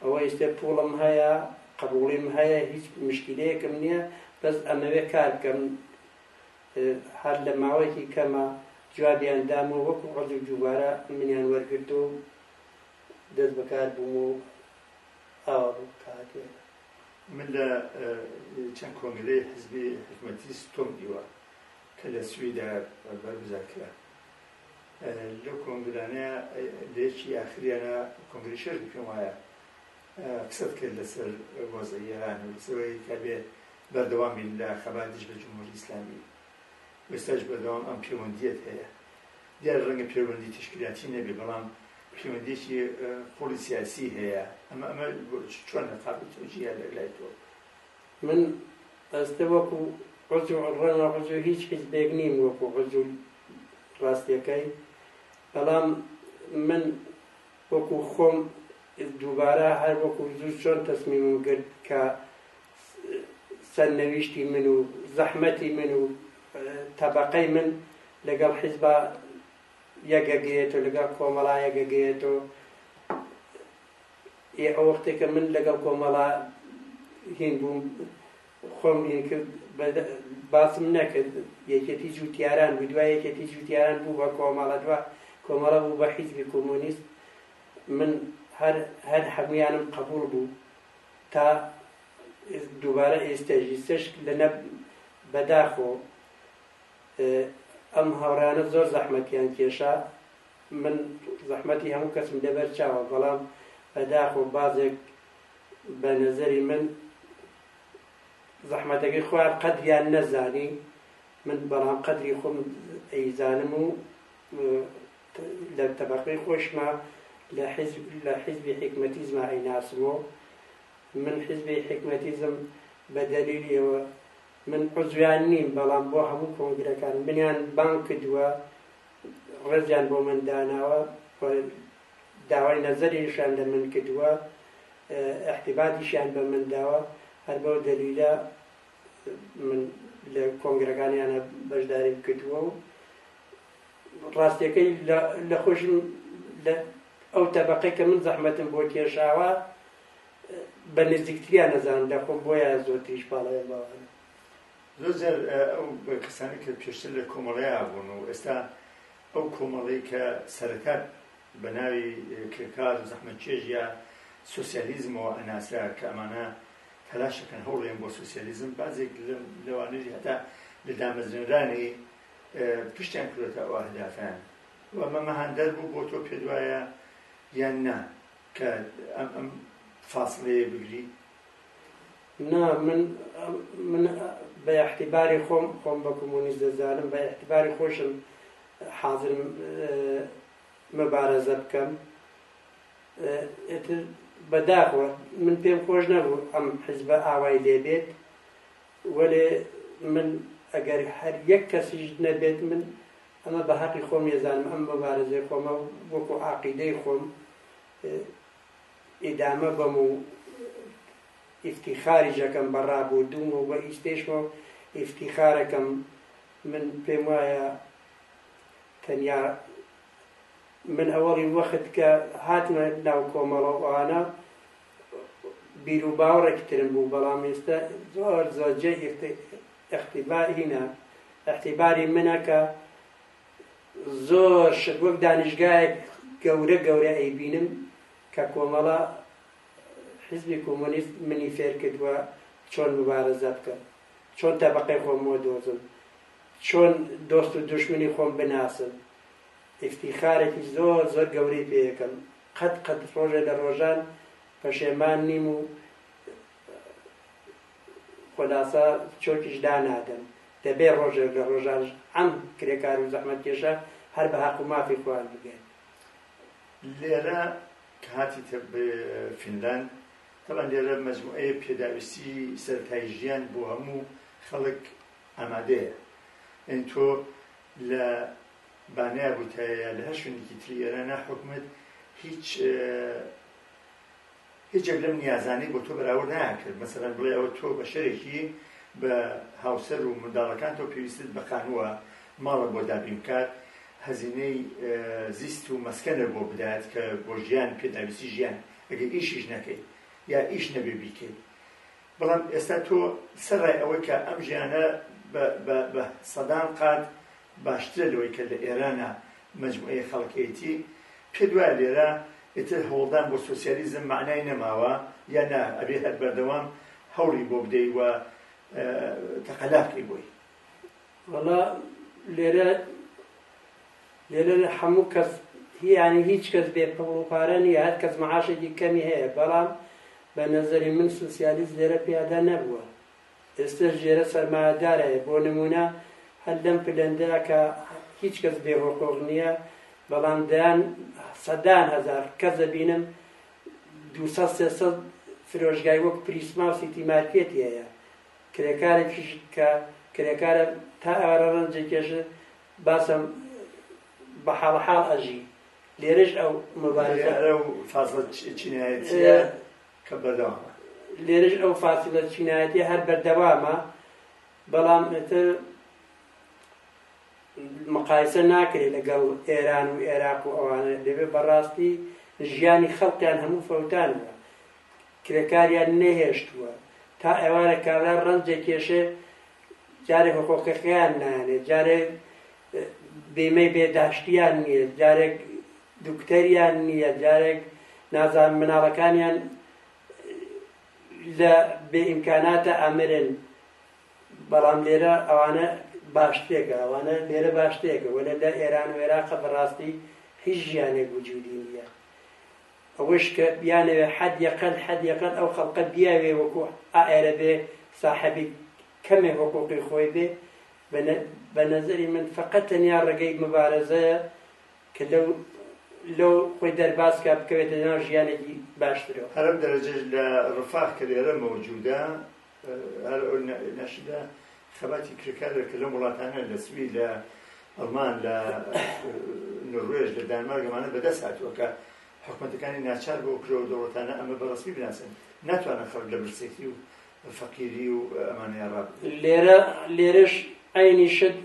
ئەوە ئێستا پوڵم هەیە، قبوڵیم هەیە، هیچ مشکلەیەکم نییە، بەس ئەمەوێ کار بکەم. هەر لە ماوەیەکی کەمە جوابیان دامەوە وەکو عەزو دووبارە منیان وەرگرت و دەست بەکار بووم و ئاوا بوو کاتێ. من لە چەند کۆنگرەی حزبی حکومەتیست تۆم دیوە کە لە سویدا بەرگوزار کرا. لەو کۆنگرانەیە لەیەکی ئاخریانە کۆنگری شەش پێم وایە قسەت کرد لەسەر وەزعی ئێران و لەسەرەوەی کە بێ بەردەوام بین لە خەباتیش بە جمهوری ئیسلامی. ئێستاش بەردەوام ئەم پەیوەندیەت هەیە. دیار ڕەنگە پەیوەندی تشکیلاتی نەبێ، بەڵام پەیوەندیەکی قوڵی سیاسی هەیە. ئەمە چۆن لەقابل تۆجیە لەلای تۆ؟ من ئەستە وەکو عەزو ڕەنگە عەزو هیچ حیزبێک نیم وەکو عەزو ڕاستیەکەی، بەڵام من وەکو خۆم دووبارە هەر وەکو زوو چۆن تەسمیمم کرد کە سەرنەویشتی من و زەحمەتی من و تەبەقەی من لەگەڵ حیزبە یەکەگەیێتەوە، لەگەڵ کۆمەڵا یەکەگەیێتەوە. ئەو وەختێکە من لەگەڵ کۆمەڵا هین بووم، خۆم هین کرد، باسم نەکرد یەکێتی جوتیاران بوو، دوای یەکێتی جوتیاران بوو بە کۆمەڵە، دوای کۆمەڵە بوو بە حیزبی کۆمۆنیست. من هەر هەموویانم قبوڵ بوو تا دووبارە ئێستاژیستش لەنە بەداخۆ ئەم هاوڕانە زۆر زەحمەتیان کێشا. من زەحمەتی هەموو کەسم لەبەر چاوە، بەڵام بەداخۆ بازێک بە نەزەری من زەحمەتەکەی خوار قەدریان نەزانی، من بەڵام قەدری خۆم ئەیزانم و لە تەبەقەی خۆشمە لە حیزبی حکمەتیزمە ئەیناسمەوە. من حیزبی حکمەتیزم بە دەلیلیەوە من عزویان نیم، بەڵام بۆ هەموو کۆنگرەکان منیان بانگ کردووە، ڕێزیان بۆ من داناوە، داوای نەزەریشان لە من کردووە، احتیباتیشیان بە من داوە. هەر بەو دەلیلە من لە کۆنگرەکانیانە بەشداریم کردووە و ڕاستیەکەی لە خۆشم لە ئەو تەبەقەی کە من زەحمەتم بۆ کێشاوە بە نزیکتریان نەزانم لە خۆم، بۆیە زۆرتریش پاڵەیە باوانە. زۆر ئەو کەسانی کە پێشتر لە کۆمەڵەیە بوون و ئێستا ئەو کۆمەڵەی کە سەرەتا بە ناوی کرێکار و زەحمەتکێش یا سۆسیالیزمەوە ئەناسرا کە ئەمانە تەلاشەکەن هەوڵێن بۆ سۆسیالیزم، بازێک لەوانەی هەتا لە دامەزرێنرانی پشتیان کردێتە ئەو ئەهدافیان. و ئەمە مەهاندەر بوو بۆ تۆ پێت وایە یان نا کە ئەم فاصلەیە بگری؟ نا، من بە احتیباری خۆم بە کۆمۆنیست دەزانم، بە احتیباری خۆشم حاضرم مەبارەزە بکەم. بەداخۆ من پێم خۆش نەبوو ئەم حیزبە ئاوای لێبێت، وەلێ من ئەگەر هەر یەک کەسیش نەبێت من ئەمە بە حەقی خۆم ێزانم، ئەم مەبارەزەی خۆمە وەکو عەقیدەی خۆم ئیدامە بەم و ئیفتیخاری جەکەم بەڕابوردووم و بە ئیستێشمەوە ئیفتیخارەکەم من پێم وایە تەنیا من ئەوەڵی وەخت کە هاتمە ناو کۆمەڵەوانە بیر و باوەڕێکی ترم بوو بەڵام ئێستا زۆر زۆرجێ ئەختیباری منە کە زۆر شت وەک دانیشگایەک گەورە گەورە ئەیبینم کە کۆمەڵە حیزبی کۆمۆنیست منی فێر کردووە چۆن مبارەزە بکەم، چۆن تەبەقەی خۆم وەدۆزم، چۆن دۆست و دوشمنی خۆم بناسم. ئیفتیخارێکی زۆر زۆر گەورەی پێ یەکەم. قەت ڕۆژێ لە ڕۆژان پەشێمان نیم و خۆلاسا چۆکیش دانادەم. دەبێ ڕۆژێک لە ڕۆژانش ئەم کرێکار و زەحمەتکێشە هەر بە حەق و مافی خوارد بگەین. لێرە کە هاتیتە فینلاند طبعا لێرە مەجموعەیە پێداویستی سەرەتایی ژیان بۆ هەموو خەڵک ئامادەیە. ئەن تۆ لە بانەیە بووتایە لە هەر شوێنێکی تری ئێرە ناحکومت هیچێک لەم نیازانەی بۆ تۆ بەراورد ناکرد. مەسەڵەن بڵێ ئەوە تۆ بە شەرێکی بە هاوسەر و منداڵەکان تۆ پێویستت بە خانووە ماڵە بۆ دابین بکات، هەزینەی زیست و مەسکەنە بۆ بدات کە بۆ ژیان پێداویستی ژیان ئەگەر ئیشیش نەکەیت یا ئیش نەبێ بیکەیت. بەڵام ئێستا تۆ سەرڕای ئەوەی کە ئەم ژیانە بە سەدان قات باشترە لەوەی کە لە ئێرانە مەجموعەی خەڵکێتی پێ دوایە لێرە ئێتر هەوڵدان بۆ سۆسیالیزم معنای نەماوە یا نا ئەبێ هەر بەردەوام هەوڵی بۆ بدەی و تەقەلافکەی بۆی. وەڵا لێرە هەموو کەس یعنی هیچ کەس بێ پەڕۆپارە نییە، هەر کەس مەعاشێکی کەمی هەیە، بەڵام بە نەزەری من سۆسیالیست لێرە پیادا نەبووە. ئێستا ژێرە سەرمایەدارایە. بۆ نمونە هەر لەم پلەندەیە کە هیچ کەس بێ حقوق نییە، بەڵام دەیان سەدان هەزار کەس دەبینم 200-300 فرۆشگای وەک پریسما و سیتی مارکێتی هەیە. کرێکارێکیش کە کرێکارە تا ئەوارە ڕەنجێکێشە باسم بە حاڵحاڵ ئەژی. لێرەش ئەو مبارزە و فازڵە چینایەتیە کە بەردەوامە. لێرەش ئەو فاسیلە چینایەتی هەر بەردەوامە، بەڵام ئێتر مقایسە ناکرێت لەگەڵ ئێران و عێراق و ئەوانە. دەبێت بەڕاستی ژیانی خەڵکیان هەموو فەوتانوە، کرێکاریان نەهێشتووە، تا ئێوارە کارلار ڕەنجێکێشێ جارێک حقوقەکەیان نانێت، جارێک بێمەی بێداشتیان نییە، جارێک دوکتەریان نییە، جارێک نازان مناڵەکانیان لە بێئیمکاناتە ئەمرن. بەڵام لێرە ئەوانە باشتێکە، ئەوانە لێرە باشتێکە، وەلە لە ئێران و عێراقە بەڕاستی هیچ ژیانێک وجودی نییە. ئەوەش کە بیانەوێ حەدیەقەل ئەو خەڵقە بیاوێ وەکو ئێرە بێ ساحەبی کەمێ حقوقی خۆی بێ. بە نەزەری من فەقەت تەنیا ڕێگەی مبارەزەیە کە لەو خۆی دەرباز کا بکەوێتە ناو ژیانێکی باشترەوە. هەرم دەرەجەش لە ڕفاق کە لێرە مەوجودە، هەر نەشیدا خەباتی کرێکارێک کە لەم وڵاتانە لە سوید، لە ئەڵمان، لە نروێژ، لە دانمارگەمانە بەدەست هاتووە کە حکوومەتەکانی ناچار بۆ کرۆ دەوڵەتانە ئەمە بەڕسمی بناسن، ناتوانن خەڵک لە برسێتی و فەقیری و ئەمانەیە ڕاب. لێرەش ئەینی شت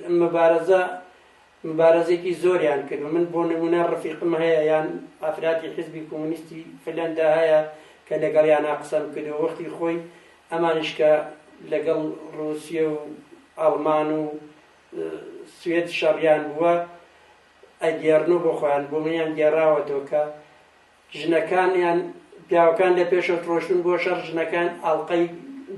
مبارەزێکی زۆریان کرد. من بۆ نمونە ڕەفیقم هەیە یان ئافراتی حیزبی کۆمونیستی فلەندا هەیە کە لەگەڵیانە قسەم کردو وەختی خۆی ئەمانش کە لەگەڵ ڕووسیە و ئەڵمان و سوێد شەڕیان بووە ئەگێڕن و بۆ خۆیان بۆ منیان گێڕاوەتەوە کە ژنەکانیان پیاوەکان لە پێشەوە ترۆشتن بۆ شەڕ، ژنەکان ئاڵقەی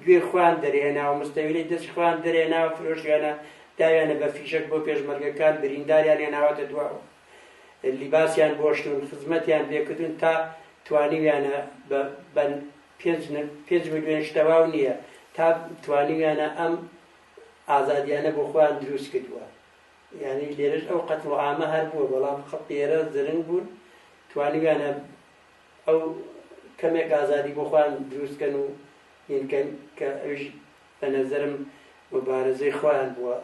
گوێ خۆیان دەرهێناوە، مستەویلەی دەستی خۆیان دەرهێناوە، فرۆشیانە داویانە بە فیشەک بۆ پێشمەرگەکان، برینداریان هێناوەتە دواوە، لیباسیان بۆشتون، خزمەتیان پێکردون تا توانیویانە بە 5 ملیۆن شتەواو نییە تا توانیویانە ئەم ئازادیانە بۆ خۆیان دروست کردووە. یعنی لێرەش ئەو قەتڵ و عامە هەر بووە، بەڵام خەڵقێرە زرنگ بوون، توانیویانە ئەو کەمێک ئازادی بۆ خۆیان دروستکەن و هینکەن کە ئەوش بە نەزەرم مبارەزەی خۆیان بووە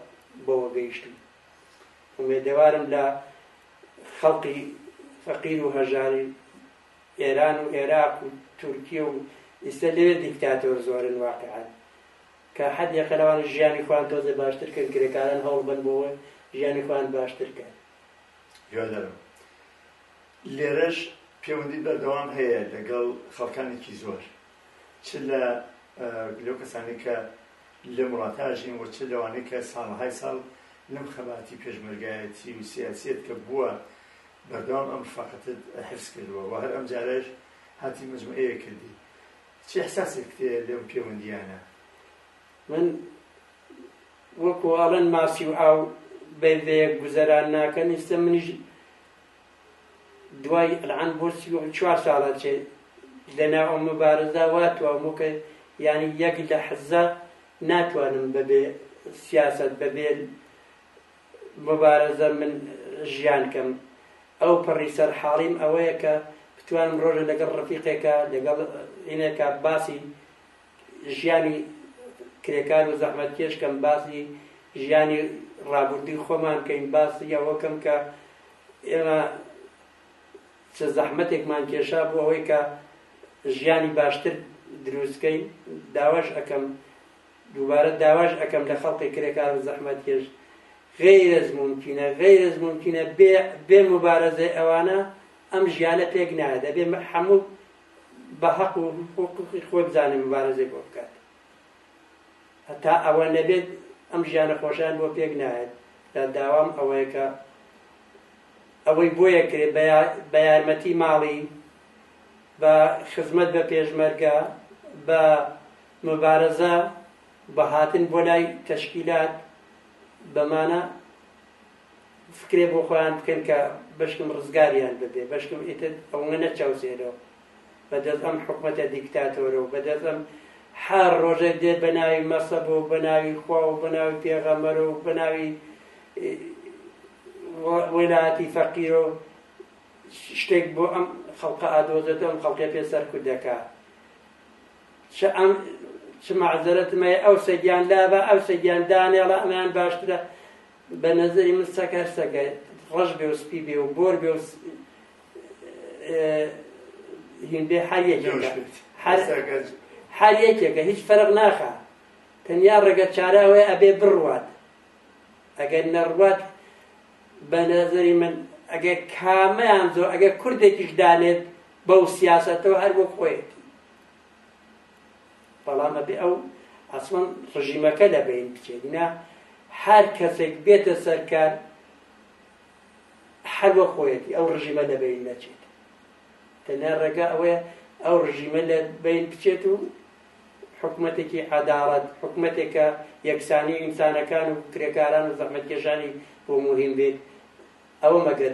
بۆوە گەیشتن. ئومێدەوارم لە خەڵقی فەقیر و هەژاری ئێران و عێراق و تورکیە و ئێستا لێ دیکتاتۆر زۆرن واقعا کە حەدێکە لەوان ژیانی خۆیان تۆزێ باشترکردن کرێکاران هەوڵ بن بۆەوە ژیانی خۆیان باشترکەن. یادەرم لێرەش پەیوەندی بەردەوام هەیە لەگەڵ خەڵکانێکی زۆر چ لەو کەسانی کە لە وڵاتاژین و چ لەوانەی کە ساڵهای ساڵ لەم خەباتی پێشمەرگایەتی و سیاسیت کە بووە بەردەوام ئەم ڕفاقەتت حفظ کردووە و هەر ئەم جارەش هاتی مجموعەیە کردی. چی ئەحساسێک تێ لەم پەیوەندیانە؟ من وەکو ئاڵەن ماسی و ئاو بەیەک گوزەران ناکەن ئێستا منیش دوای ئەلعان بۆ 4 ساڵە چێ لەناو ئەم مبارەزە واتوە کە یعنی یەک لە حەزە ناتوانم بەبێ سیاست بەبێ مبارەزە من ژیان کەم. ئەو پەڕی سەر حاڵیم ئەوەیە کە بتوانم ڕۆژە لەگەڵ ڕەفیقێکە لەگەڵ ئینێکە باسی ژیانی کرێکار و زەحمەتکێشکەم باسی ژیانی ڕابردووی خۆمان کەین باسی ئەوەکەم کە ئێمە چه زەحمەتێکمان کێشا بۆ ئەوەی کە ژیانی باشتر دروستکەین. داواش ئەەکەم دووبارە داواش ئەەکەم لە خەڵقی کرێکار و زەحمەتکێش غەیر ئەز ممکینە بێ مبارەزەی ئەوانە ئەم ژیانە پێک نایە دەبێ هەموو بە حەق و حقوقی خۆی بزانێ مبارەزەی بۆ بکات هەتا ئەوە نەبێت ئەم ژیانە خۆشیان بۆ پێک نایێت. لە داوام ئەوەیە کە ئەوەی بۆیە کرێت بە یارمەتی ماڵی بە خزمەت بە پێشمەرگە بە مبارەزە بە هاتن بۆ لای تەشکیلات بەمانە فکرێ بۆ خۆیان بکەن کە بەشکم ڕزگاریان ببێ بەشکم ئیتر ئەوە نەچاوسێرەوە بەدەست ئەم حکومەتە دیکتاتۆرە و بەدەست ئەم هەر ڕۆژێک دێت بە ناوی مەسەب و بە ناوی خوا و بە ناوی پێغەمبەر و بە ناوی وێلایەتی فەقیر و شتێک بۆ ئەم خەڵقە ئادۆزێت ئەم خەڵقێ پێسەر کودەکات. چ مەعزەرەتمە ئەو سەگیان لابە ئەو سەگیان دانێڵە ئەمان باشترە بە نەزەری من سەکە سەگە ڕەش بێ و سپی بێ و بۆر بێ و هین بێ هەر یەکێکە هیچ فەرق ناخا تەنیا ڕێگە چارە ئەوەیە ئەبێ بڕوات ئەگەر نەڕوات بە نەزەری من ئەگەر کامەیان زۆر ئەگەر کوردێکیش دانێت بەو سیاسەتەوە هەر بۆ خۆیەتی بەڵام ئەبێ ئەو ئەسڵەن ڕژیمەکە لەبین بچێت نا هەر کەسێک بێتە سەرکار هەر بۆ خۆیەتی ئەو ڕژیمە لەبین نەچێت. تەنیا ڕێگا ئەوەیە ئەو ڕژیمە لەبین بچێت و حکومەتێکی عەداڵەت حکومەتێکە یەکسانی ئینسانەکان و کرێکاران و زەحمەتکێشانی بۆ مهم بێت ئەوە مەگەر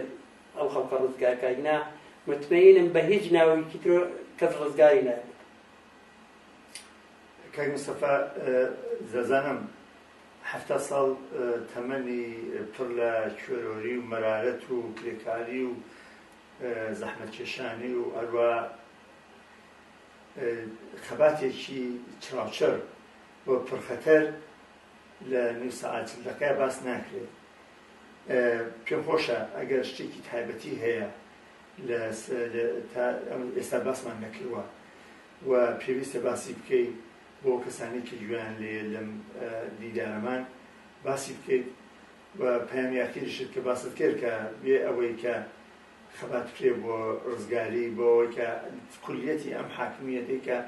ئەو خەڵکە ڕزگارکای نا متمەینم بە هیچ ناوێکی تر کەس ڕزگاری نابێت. کاک مستەفا دەزانم 70 ساڵ تەمەنی پڕ لە کوێرۆری و مەرارەت و کرێکاری و زەحمەتکێشانی و هەروە خەباتێکی چڕاوچەر بۆ پڕخەتەر لە نیو سەعات چندەکە باس ناکرێت. پێم خۆشە ئەگەر شتێکی تایبەتی هەیە ئێستا باسمان نەکردووە و پێویستە باسی بکەیت بۆ کەسانی کە گوێیان لێ لەم دیدارەمان باسی بکەیت و پەیامی ئاخیرشت کە باست کرد کە بێ ئەوەی کە خەبات بکرێ بۆ ڕزگاری بۆ ئەوەی کە کولیەتی ئەم حاکمیەتی کە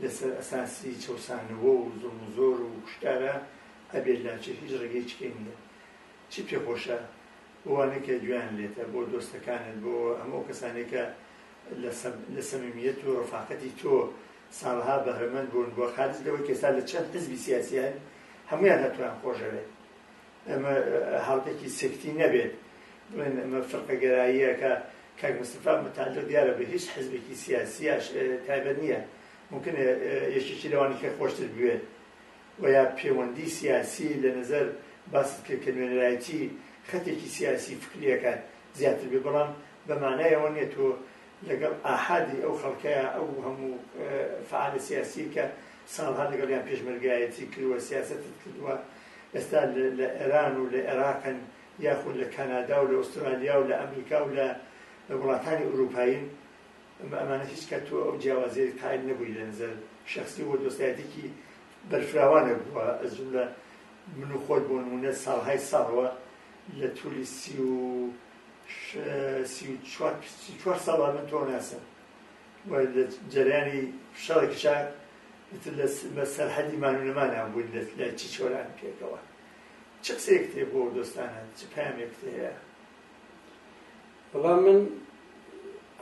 لەسەر ئەساسی چەوسانەوە و زۆر و زۆر و کوشتارە ئەبێت لاچێ هیچ ڕێگەی چکەی نییە. چی پێخۆشە بۆوانەی کە گوێیان لێتە بۆ دۆستەکانت بۆ هەموو کەسانێکە لە سەمیمیەت و ڕفاقەتی تۆ ساڵها بەهرەمەند بوون بۆ خارج لەوەی کەسا لە چەند حزبی سیاسیان هەمویان هەتوان خۆشەوێت ئەمە هەڵقێکی سکتی نەبێت بڵێن ئەمە فەرقەگەراییە کە کاک مستەفا متعلق دیارە بە هیچ حزبێکی سیاسیاش تایبەت نییە ممکنە یەکێکی لەوانی کە خۆشتر بوێت و یا پەیوەندی سیاسی لە نەزەر باست کرد کە نوێنەرایەتی خەتێکی سیاسی فکریەکان زیاتر بێ بەڵام بە مانای ئەوە نیە تۆ لەگەڵ ئاحادی ئەو خەڵکەیە ئەو هەموو فعالە سیاسی کە ساڵها لەگەڵیان پێشمەرگایەتی کردووە سیاسەتت کردووە ئێستا لە ئێران و لە عێراقن یاخود لە کەنادا و لە ئوسترالیا و لە ئەمریکا و لە وڵاتانی ئوروپاین ئەمانە هیچ کات تۆ ئەو جیاوازیە قایل نەبووی لە نظر شخصی و دۆستایەتێکی بەرفراوانە بووە ئەجملە من و خۆت بۆ نمونە ساڵهای ساڵەوە لە توولی 34 ساڵان من تۆ ناسم و لە جەریانی شەڕێکیشا لە سەرحەدی مانوونەمانیان بووین لە چی چۆران پێکەوە چ قسەیەک تێ بۆ دۆستانە چ پامێک هەیە؟ وەڵام من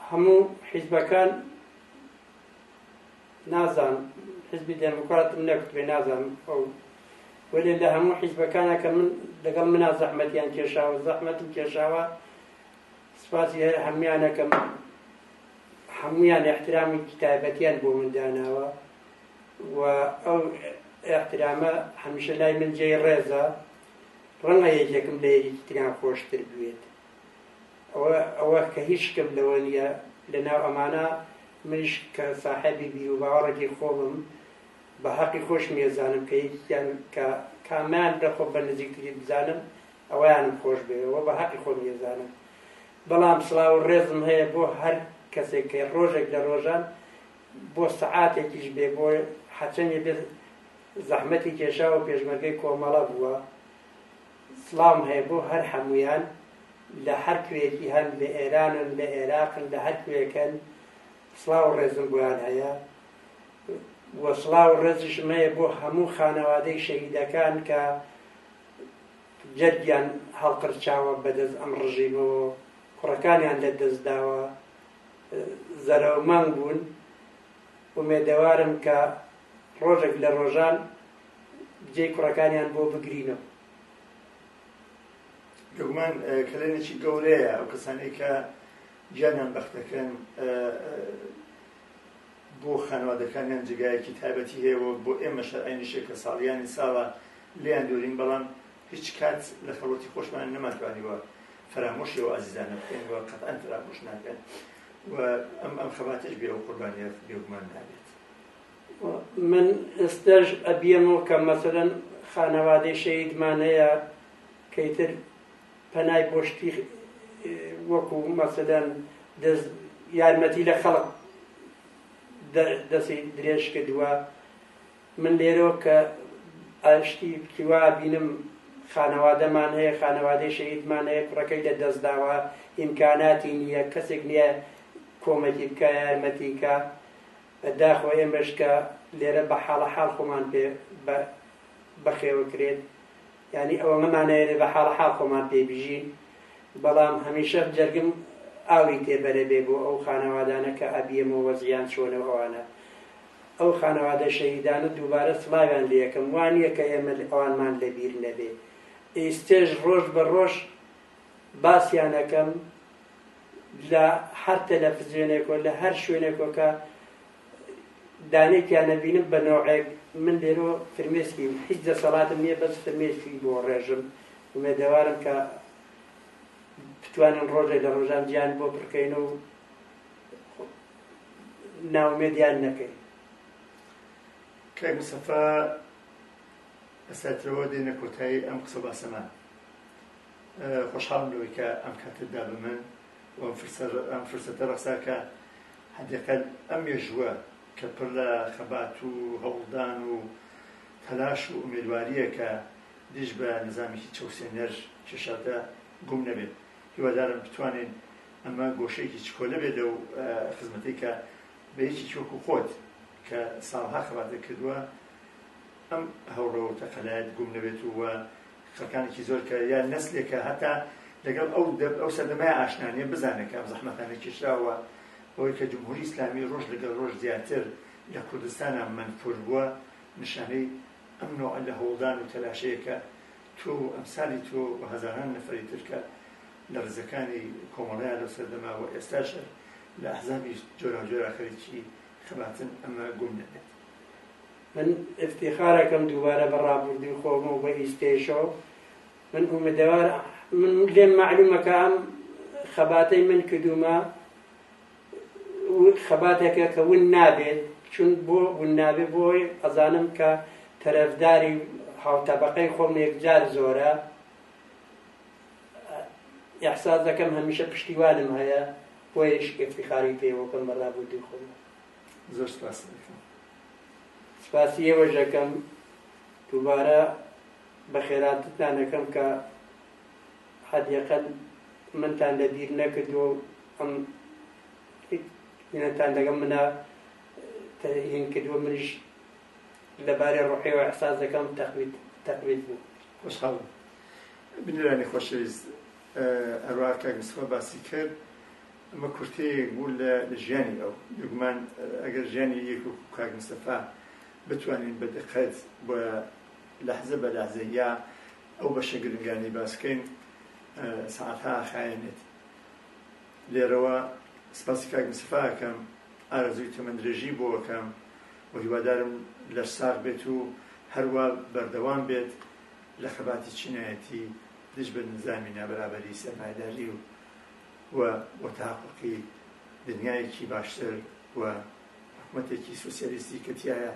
هەموو حیزبەکان نازانم حیزبی دموکراتم نەکوتوێ نازانم ئەو وەلێ لە هەموو حیزبەکانە کە من لەگەڵ منە زەحمەتیان کێشاوە زەحمەتم کێشاوە سپاسی هەمویانەکەم هەمویان احترامی تایبەتیان بۆ من داناوە و ئەو احترامە هەمیشە لای من جێی ڕێزە ڕەنگە یەکێکم لە یەکتریان خۆشتر بوێت ئەوە کە هیچ شکم لەوە نییە لەناو ئەمانە منیش کە ساحەبی بی و باوەڕێکی خۆمم بە حەقی خۆش میێزانم کە یەکیان کە کامیان دەخۆ بە نزیکتری بزانم ئەوەیانم خۆش بێەوە بە حەقی خۆم میێزانم بەڵام سڵاو ڕێزم هەیە بۆ هەر کەسێک کە ڕۆژێک لە ڕۆژان بۆ سەعاتێکیش بێ بۆ حەچەنێ بێت زەحمەتی کێشاوە پێشمەرگەی کۆمەڵە بووە سڵام هەیە بۆ هەر هەمویان لە هەر کوێیەکی هەن لە ئێرانن لە عێراقن لە هەر کوێیەکەن سڵاو ڕێزم بۆیان هەیە وە سڵاو ڕێزشم هەیە بۆ هەموو خانەوادەی شەهیدەکان کە جەرگیان هەڵقرچاوە بەدەست ئەم ڕژیمەوە کوڕەکانیان لەدەستداوە زەرەومەنگ بوون ومێدەوارم کە ڕۆژێک لە ڕۆژان جێی کوڕەکانیان بۆ بگرینەوە. دەگومان کلێنێکی گەورەیە ئەو کەسانەی کە گیانیان بەختەکەن بۆ خانەوادەکانیان جگایەکی تایبەتی هەیەەوە بۆ ئێمە شەرعینیشێک کە ساڵیانی ساڵە لێیان دورین بەڵام هیچ کات لە خەڵەتی خۆشمان نەماتوانیوە فرامۆشیەوە ئازیزانە بکەین وە قەتعەن فرامۆش ناکەن و ئەم خەباتش بێ ئەو قوربانیە بێگومان نابێت. من ئێستاش ئەبیەمەوە کە مەسەلەن خانەوادەی شەهیدمان هەیە کەیتر پەنای بۆشتی وەکو مەسەلەن یارمەتی لە خەڵک دەستی درێژ کردووە من لێرەوە کە ئاشتی کیوا بینم خانەوادەمان هەیە خانەوادەی شەهیدمان هەیە کوڕەکەی لە دەستداوە ئیمکاناتی نییە کەسێک نییە کۆمەکی بکە یارمەتی کە بەداخۆ ئێمەش کە لێرە بە حاڵە حاڵ خۆمان پێ بەخێوە کرێت یعنی ئەوە مەمانەیە بە حاڵە حاڵ خۆمان پێبژین بەڵام هەمیشە جەرگم ئاوی تێبەرە بێ بۆ ئەو خانەوادانە کە ئەبیەمەوە وەزیان چۆنەوە ئەوانە ئەو خانەوادە شەهیدانە دووبارە سڵاویان لێ یەکەم وانییە کە ئێمە ئەوانمان لەبیر نەبێ ئێستێژ ڕۆژ بە ڕۆژ باسییانەکەم لە هەر تەلەڤیزیۆنێکەوە لە هەر شوێنێکەوە کە دانێکیان نەبینم بە نۆعێک من لێرەوە فرمێسکی هیچ دەسەڵاتم نییە بەس فرمێسکی بۆ ڕێژم ومێدەوارم کە بتوانن ڕۆژێک لە ڕۆژان گیان بۆ بڕکەین و ناومێدیان نەکەین. کاک مستەفا ئەساترەوە دێنە کۆتایی ئەم قسە باسەمان خۆشحاڵم لەوەی کە ئەم کاتتدا بە من و ئەم فرسەتە ڕەقسا کە حەدەقەل ئەم مێژووە کە پڕ لە خەبات و هەوڵدان و تەلاش و ئومێدواریە کە دیش بە نظامێکی چەوسێنەر کێشاتە گوم نەبێت هیوادارم بتوانین ئەمە گۆشەیەکی چکۆلە بێت و خزمەتەی کە بە یەکی وەکو خۆت کە ساڵها خەباتە کردووە ئەم هەوڕە و تەقەلایەت گوم نەبێت و خەڵکانێکی زۆر کە یان نەسلێکە هەتا لەگەڵ ئەو سەردەمای ئاشنانیە بزانێت کە ئەم زەحمەتانە کێشراوە ئەوەی کە جمهوری ئیسلامی ڕۆژ لەگەڵ ڕۆژ زیاتر لە کوردستانە منفور بووە نیشانەی ئەم نوع لە هەوڵدان و تەلاشەیە کە تۆ ئەمسالی تۆ و هەزاران نەفەری ترکە لە ڕزەکانی کۆمەڵەیە لەو سەردەما و ئێستاش لە ئەحزابی جۆرا جۆرا خەریکی خەباتن ئەمە گوم نەبێت. من افتخارەکەم دووبارە بە ڕابردووی خۆم و بە ئیستێشەوە من ئومێدەوار من لێم معلومە کە ئەم خەباتەی من کردومە خەباتێکە کە ون نابێت چون بۆ ون نابێت بۆی ئەزانم کە تەرەفداری هاوتەبەقەی خۆم یەکجار زۆرە ئیحساس دەکەم هەمیشە پشتیوانم هەیە بۆیش ئفتیخاری پێوەکەم بەڕابردووی خۆم. زۆر سپاس دەکەم. سپاسی ئێوەش دەکەم دووبارە بە خێراتتان دەکەم کە حەدیەقەل منتان لە بیر نەکردووە و ئەم هینەتان دەگەم منە هین کردووە منیش لەبارەی ڕوحیەوە ئەحساس دەکەم تەقویت بوو. خۆشحاڵم. بنێرانی خۆشەویست، ئەروە کاک مستەفا باسی کرد، ئەمە کورتەیەک بوو لە ژیانی ئەو. بێگومان ئەگەر ژیانی یەک و کاک مستەفا بتوانین بە دقت بە لەحزە بە لەحزە یا ئەو بەشە گرنگانی باسکەین سەعاتها ئاخایەنێت. لێرەوە سپاسی کاک مستەفا ئەکەم، ئارەزووی تەمەندرێژی بۆ ئەکەم و هیوادارم لەش ساغ بێت و هەروە بەردەوام بێت لە خەباتی چینایەتی دژ بە نظامی نابەرابەری سەرمایەداری و تاحقوقی دنیایەکی باشتر و حکومەتێکی سۆسیالیستی کە تایە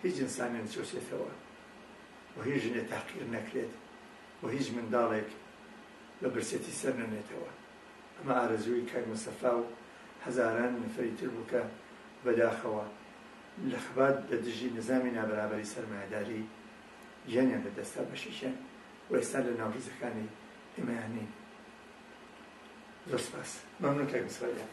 هیچ ئینسانێ نەچۆسێتەوە و هیچ ژنێ تەحقیر نەکرێت و هیچ منداڵێک بە برسێتی سەر نەنێتەوە. ئەمە ئارەزووی کاک مستەفا و هەزاران نەفەری تر بوو کە بەداخەوە لە خەبات لە دژی نظامی نابەرابەری سەرمایەداری گیانیان لەدەستا بەشیشیان و ئێستا لە ناوڕزەکانی ئێمەیان نین. زۆر سپاس. مەمنون کاک مستەفا.